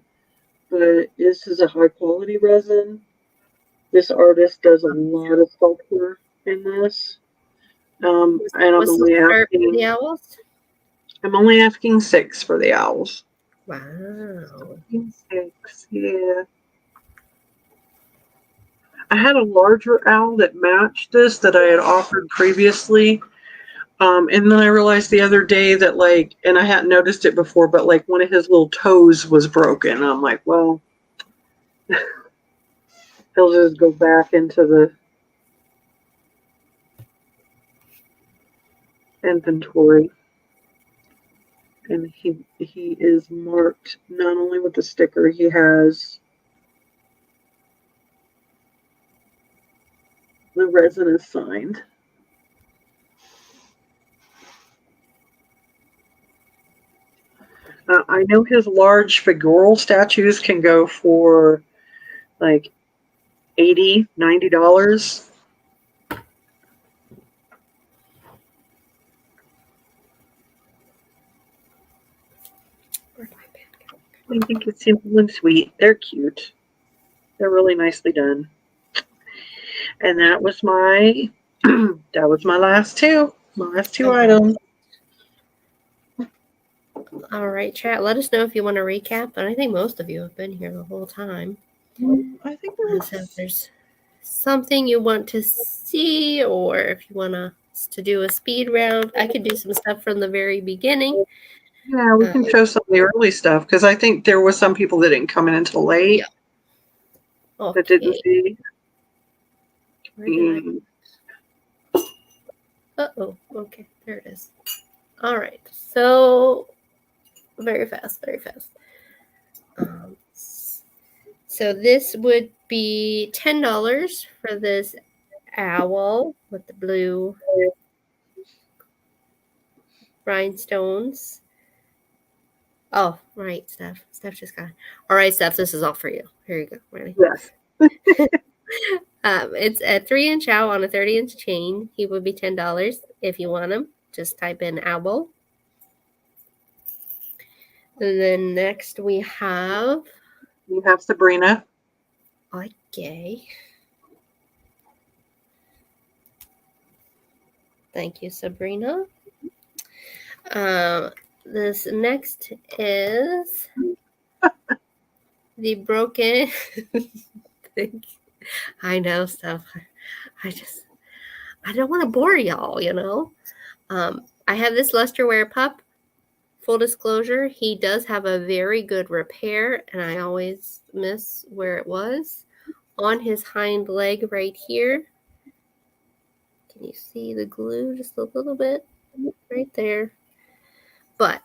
but this is a high quality resin. This artist does a lot of sculpture in this. And I'm only asking the owls? I'm only asking 6 for the owls. Wow. 6, yeah. I had a larger owl that matched this that I had offered previously. And then I realized the other day that, like, and I hadn't noticed it before, but like one of his little toes was broken. And I'm like, well, he'll just go back into the inventory. And he is marked not only with the sticker, he has the resin is signed. I know his large figural statues can go for like $80, $90. I think it's simple and sweet. They're cute. They're really nicely done. And that was my last two. My last two items. All right, chat. Let us know if you want to recap, but I think most of you have been here the whole time. I think if there's something you want to see, or if you want us to do a speed round, I could do some stuff from the very beginning. Yeah, we can show some of the early stuff because I think there was some people that didn't come in until late. Yeah. Okay. That didn't see. Uh-oh. Okay, there it is. All right. So very fast. So this would be $10 for this owl with the blue rhinestones. Oh, right, Steph. Steph just got it. All right, Steph, this is all for you. Here you go. Ready? Yes. It's a 3-inch owl on a 30-inch chain. He would be $10 if you want him. Just type in owl. And then next we have... You have Sabrina. Okay. Thank you, Sabrina. This next is the broken thing. I know stuff. I don't want to bore y'all, you know. I have this lusterware pup. Full disclosure, he does have a very good repair, and I always miss where it was. On his hind leg right here. Can you see the glue just a little bit? Right there. But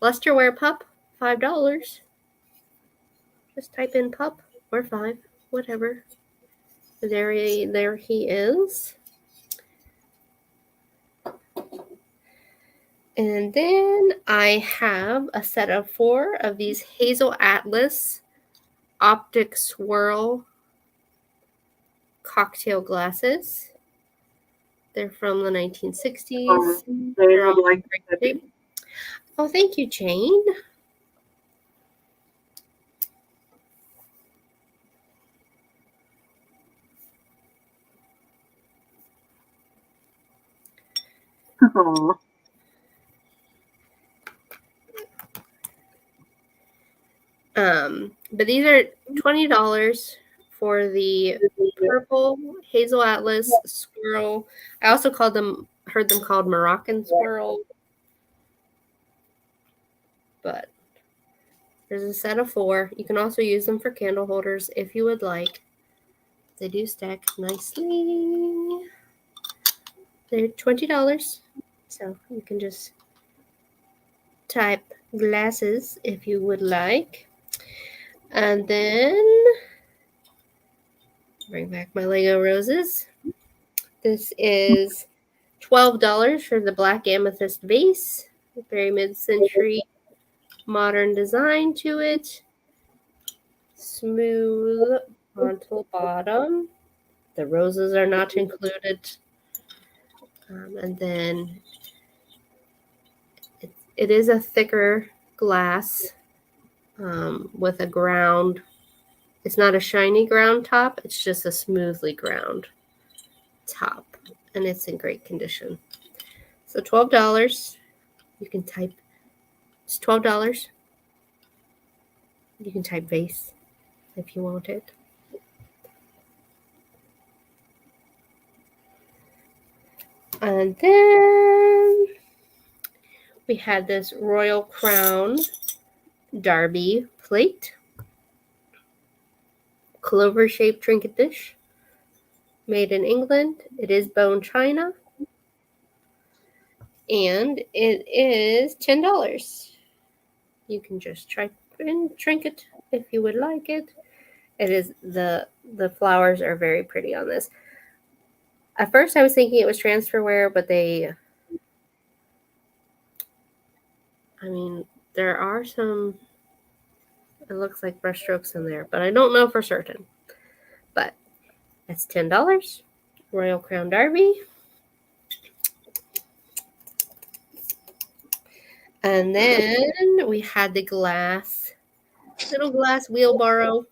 lusterware pup, $5. Just type in pup or 5, whatever. There he is. And then I have a set of 4 of these Hazel Atlas Optic Swirl cocktail glasses. They're from the 1960s. They're all like great. Oh, thank you, Jane. Aww. But these are $20 for the purple Hazel Atlas Swirl. I also heard them called Moroccan Swirl. But there's a set of 4. You can also use them for candle holders if you would like. They do stack nicely. They're $20. So you can just type glasses if you would like. And then bring back my Lego roses. This is $12 for the black amethyst vase. Very mid-century modern design to it. Smooth onto bottom. The roses are not included. And then it is a thicker glass with a ground. It's not a shiny ground top. It's just a smoothly ground top. And it's in great condition. So $12. You can type. It's $12. You can type vase if you want it. And then we had this Royal Crown Derby plate. Clover-shaped trinket dish. Made in England. It is bone china. And it is $10. You can just type in trinket if you would like it. It is the flowers are very pretty on this. At first I was thinking it was transferware, but there are some, it looks like brush strokes in there, but I don't know for certain. But that's $10. Royal Crown Derby. And then we had the little glass wheelbarrow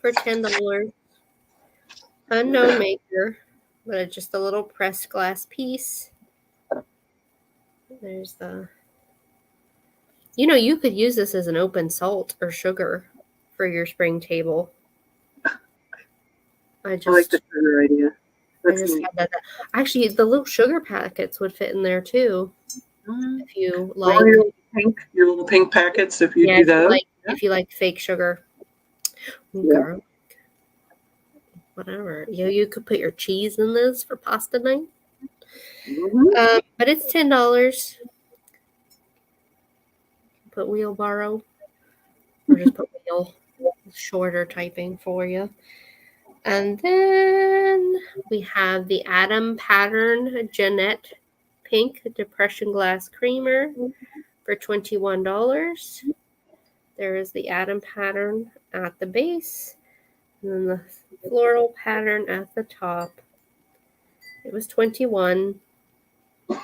for $10. Unknown maker, but it's just a little pressed glass piece. There's you could use this as an open salt or sugar for your spring table. I like the sugar idea. That's neat. Had that. Actually, the little sugar packets would fit in there too. If you like your little pink packets, if you do those. If you like fake sugar. Girl. Whatever. You could put your cheese in this for pasta night. But it's $10. Put wheelbarrow. Or just put wheel. Shorter typing for you. And then we have the Atom Pattern Jeanette Pink Depression Glass Creamer for $21. There is the Atom Pattern at the base. And then the floral pattern at the top. It was $21. It's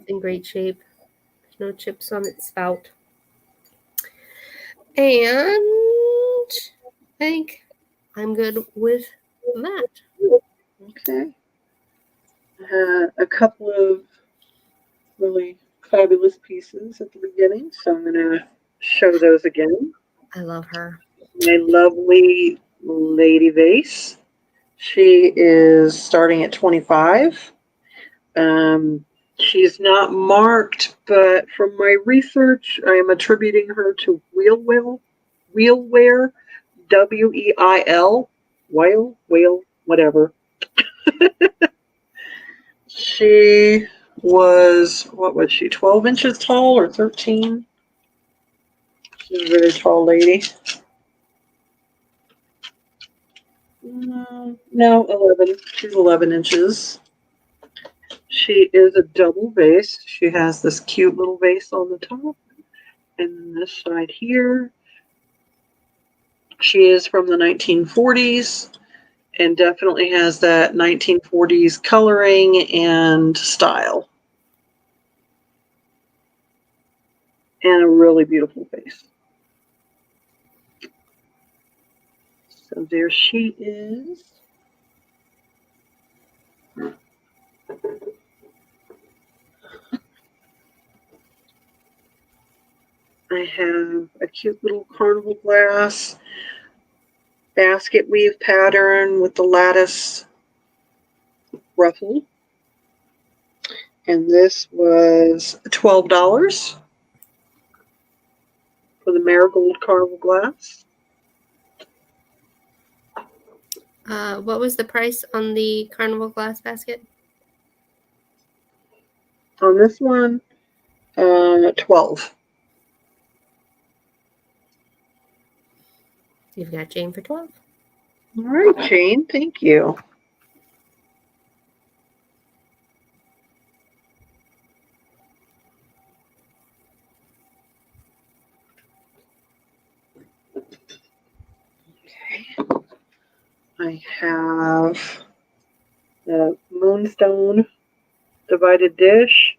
in great shape. There's no chips on its spout. And I think I'm good with that. Okay. A couple of really fabulous pieces at the beginning, so I'm going to show those again. I love her. My lovely Lady Vase. She is starting at 25. She's not marked, but from my research, I am attributing her to Wheelware, Weil, whale, whatever. She was, what was she, 12 inches tall or 13? She's a very tall lady. No, 11. She's 11 inches. She is a double vase. She has this cute little vase on the top. And this side here. She is from the 1940s and definitely has that 1940s coloring and style. And a really beautiful face. So there she is. I have a cute little carnival glass basket weave pattern with the lattice ruffle. And this was $12 for the marigold carnival glass. What was the price on the carnival glass basket? On this one, 12. You've got Jane for 12. All right, Jane, thank you. Okay. I have the Moonstone divided dish.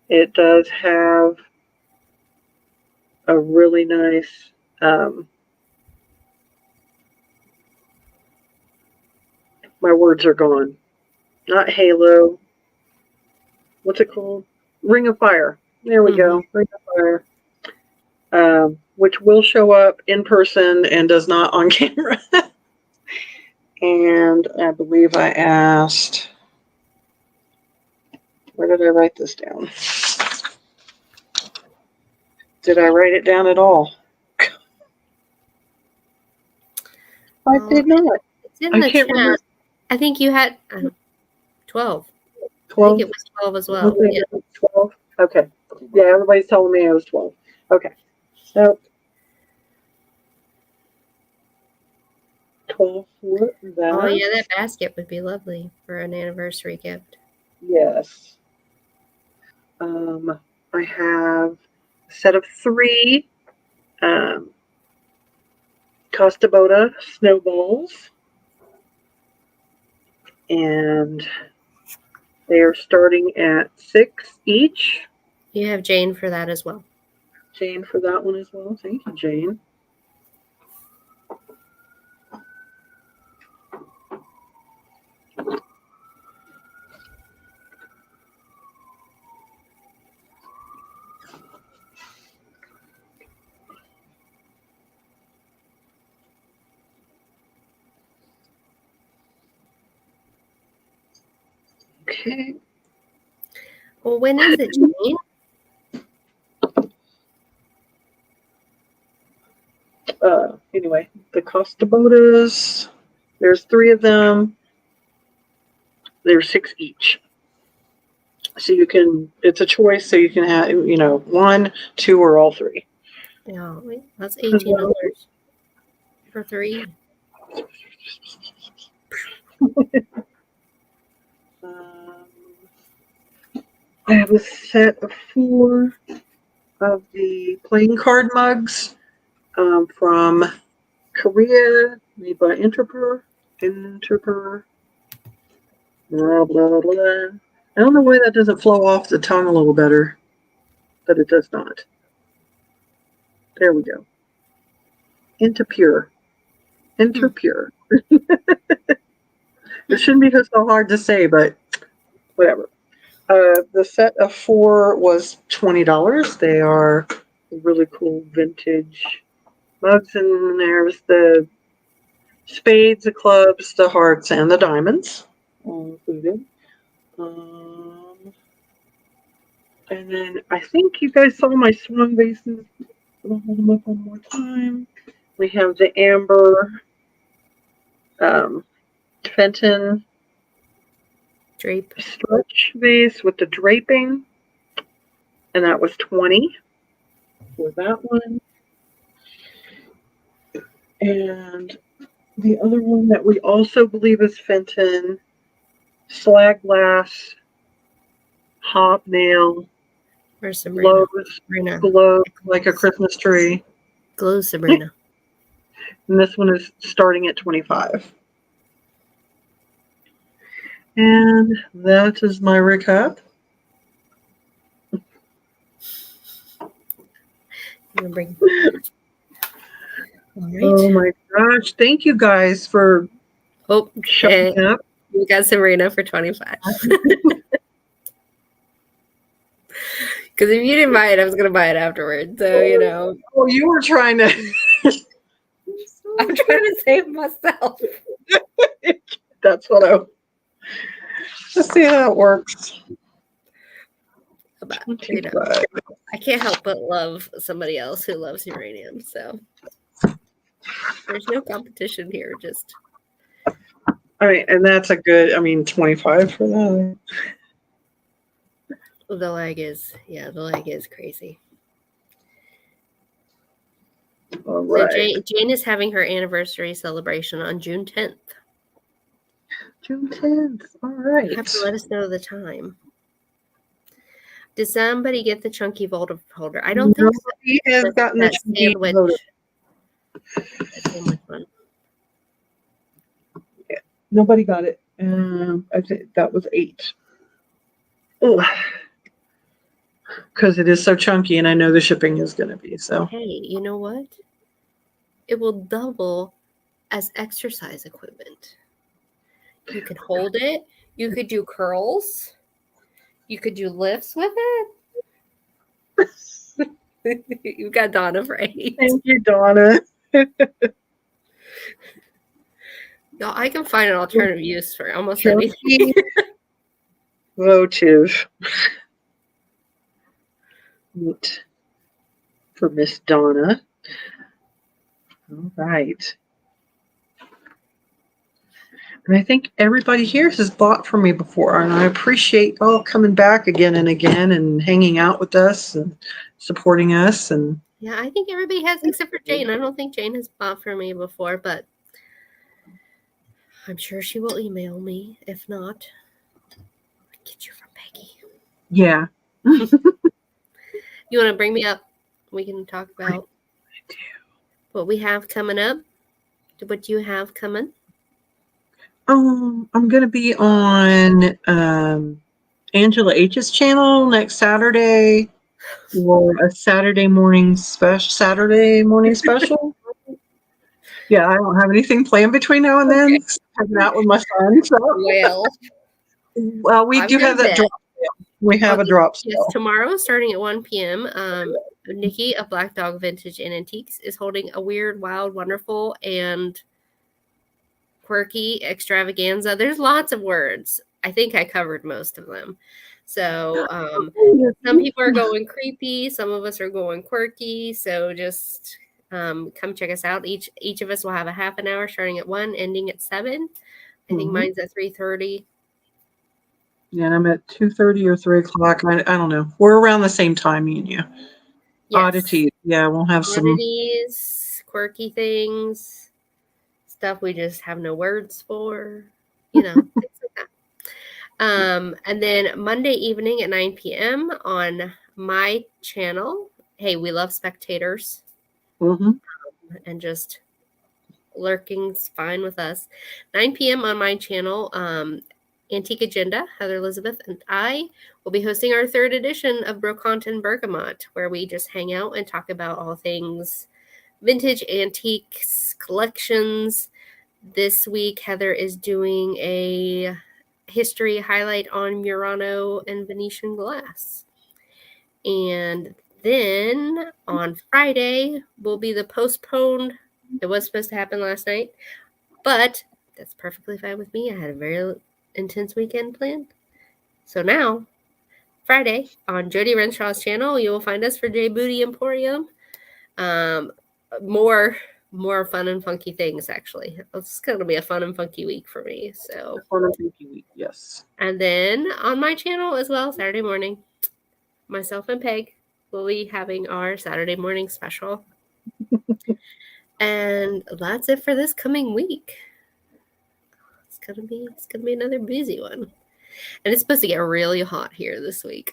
It does have a really nice my words are gone. Not halo. What's it called? Ring of Fire. There we go. Ring of Fire. Which will show up in person and does not on camera. And I believe I asked, where did I write this down? Did I write it down at all? I did not. It's in the chat. Remember. I think you had 12. 12? I think it was 12 as well. Okay, Yeah. 12? Okay. Yeah, everybody's telling me I was 12. Okay. So, 12 for that. Oh, yeah, that basket would be lovely for an anniversary gift. Yes. I have a set of 3 Costa Boda snowballs. And they are starting at 6 each. You have Jane for that as well. Jane for that one as well. Thank you, Jane. Okay. Well, when is it, Jane? Anyway, the Costa Bodas, there's 3 of them. They're 6 each. So you can, it's a choice, so you can have, 1, 2, or all 3. Yeah, that's $18 for 3. I have a set of 4 of the playing card mugs from Korea, made by Interper. Blah, blah, blah. I don't know why that doesn't flow off the tongue a little better, but it does not. There we go. Interpure. It shouldn't be so hard to say, but whatever. The set of 4 was $20. They are really cool vintage mugs, and there's the spades, the clubs, the hearts, and the diamonds all included. And then I think you guys saw my swan vases. I'll hold them up one more time. We have the amber Fenton Drape. stretch vase with the draping, and that was $20 for that one. And the other one that we also believe is Fenton, slag glass, hobnail, Where's Sabrina? glow like a Christmas tree. Glow Sabrina. And this one is starting at $25. And that is my recap. Bring... All right. Oh my gosh. Thank you guys for showing up. You got Sabrina for $25. Because if you didn't buy it, I was going to buy it afterwards. So, you know. Oh, you were trying to. I'm trying to save myself. That's what I. Let's see how it works. But, you know, I can't help but love somebody else who loves uranium. So there's no competition here. Just. All right, and that's a good. 25 for that. The leg is crazy. All right. So Jane is having her anniversary celebration on June 10th. June 10th. All right. You have to let us know the time. Did somebody get the chunky Votive holder? I don't think nobody has gotten the chunky Votive. Sandwich one. Yeah, nobody got it. I think that was 8. Because it is so chunky, and I know the shipping is going to be so. Hey, you know what? It will double as exercise equipment. You could hold it. You could do curls. You could do lifts with it. You've got Donna for 8. Thank you, Donna. No, I can find an alternative use for almost anything. Votive. For Miss Donna. All right. And I think everybody here has bought from me before, and I appreciate y'all coming back again and again and hanging out with us and supporting us. And yeah, I think everybody has, except for Jane. I don't think Jane has bought from me before, but I'm sure she will email me. If not, I'll get you from Peggy. Yeah. You want to bring me up? We can talk about what we have coming up. What you have coming? I'm going to be on Angela H's channel next Saturday for a Saturday morning special. Yeah, I don't have anything planned between now and then. Okay. Hanging out with my son. So. Well, we do have that drop sale. We have a drop sale. Yes, tomorrow, starting at 1 p.m., Nikki of Black Dog Vintage and Antiques is holding a weird, wild, wonderful, and quirky extravaganza. There's lots of words. I think I covered most of them. So some people are going creepy. Some of us are going quirky. So just come check us out. Each of us will have a half an hour starting at 1, ending at 7. I think mine's at 3:30. Yeah, and I'm at 2:30 or 3 o'clock. I don't know. We're around the same time, me and you. Yes. Oddities. Yeah, we'll have oddities, quirky things, stuff we just have no words for, things like that. And then Monday evening at 9 p.m. on my channel. Hey, we love spectators. And just lurking's fine with us. 9 p.m. on my channel. Antique Agenda, Heather Elizabeth, and I will be hosting our 3rd edition of Brocante and Bergamot, where we just hang out and talk about all things vintage, antiques, collections. This week, Heather is doing a history highlight on Murano and Venetian glass. And then on Friday will be the postponed. It was supposed to happen last night, but that's perfectly fine with me. I had a very intense weekend planned. So now, Friday on Jody Renshaw's channel, you will find us for J Booty Emporium. More fun and funky things, actually. It's going to be a fun and funky week for me. So Fun and funky week, yes. And then on my channel as well, Saturday morning, myself and Peg will be having our Saturday morning special. And that's it for this coming week. It's gonna be another busy one. And it's supposed to get really hot here this week.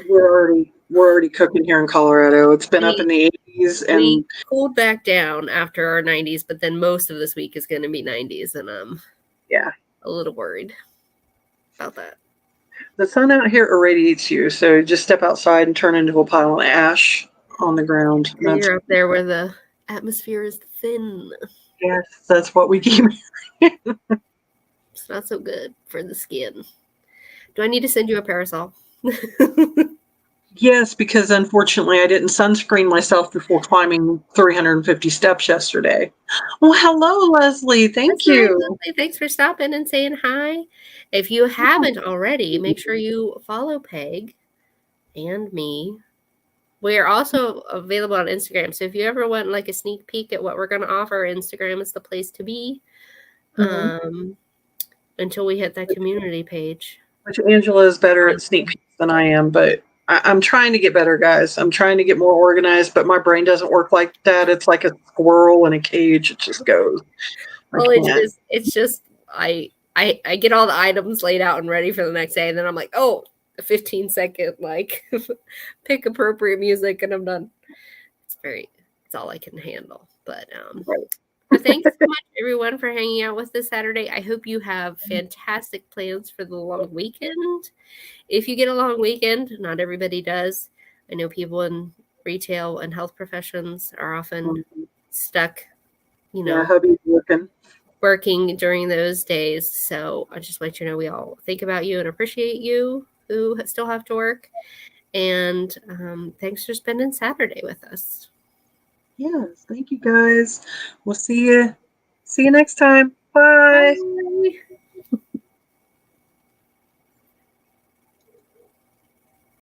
We're already cooking here in Colorado. It's been up in the 80s, and we cooled back down after our 90s, but then most of this week is going to be 90s, and I'm a little worried about that. The sun out here irradiates you, so just step outside and turn into a pile of ash on the ground. And you're up there where the atmosphere is thin. Yes, that's what we keep. It's not so good for the skin. Do I need to send you a parasol? Yes, because unfortunately I didn't sunscreen myself before climbing 350 steps yesterday. Well, hello, Leslie. Thank you. Hi, Leslie. Thanks for stopping and saying hi. If you haven't already, make sure you follow Peg and me. We are also available on Instagram. So if you ever want like a sneak peek at what we're going to offer, Instagram is the place to be until we hit that community page. Which Angela is better at sneak peeks than I am, but I'm trying to get better, guys. I'm trying to get more organized, but my brain doesn't work like that. It's like a squirrel in a cage. It just goes. Well, it's just I get all the items laid out and ready for the next day, and then I'm like, oh, a 15-second like pick appropriate music, and I'm done. It's all I can handle. But But thanks so much, everyone, for hanging out with us Saturday. I hope you have fantastic plans for the long weekend. If you get a long weekend, not everybody does. I know people in retail and health professions are often stuck, hubby's working during those days. So I just want you to know we all think about you and appreciate you who still have to work. And thanks for spending Saturday with us. Yes, thank you, guys. We'll see you next time. Bye.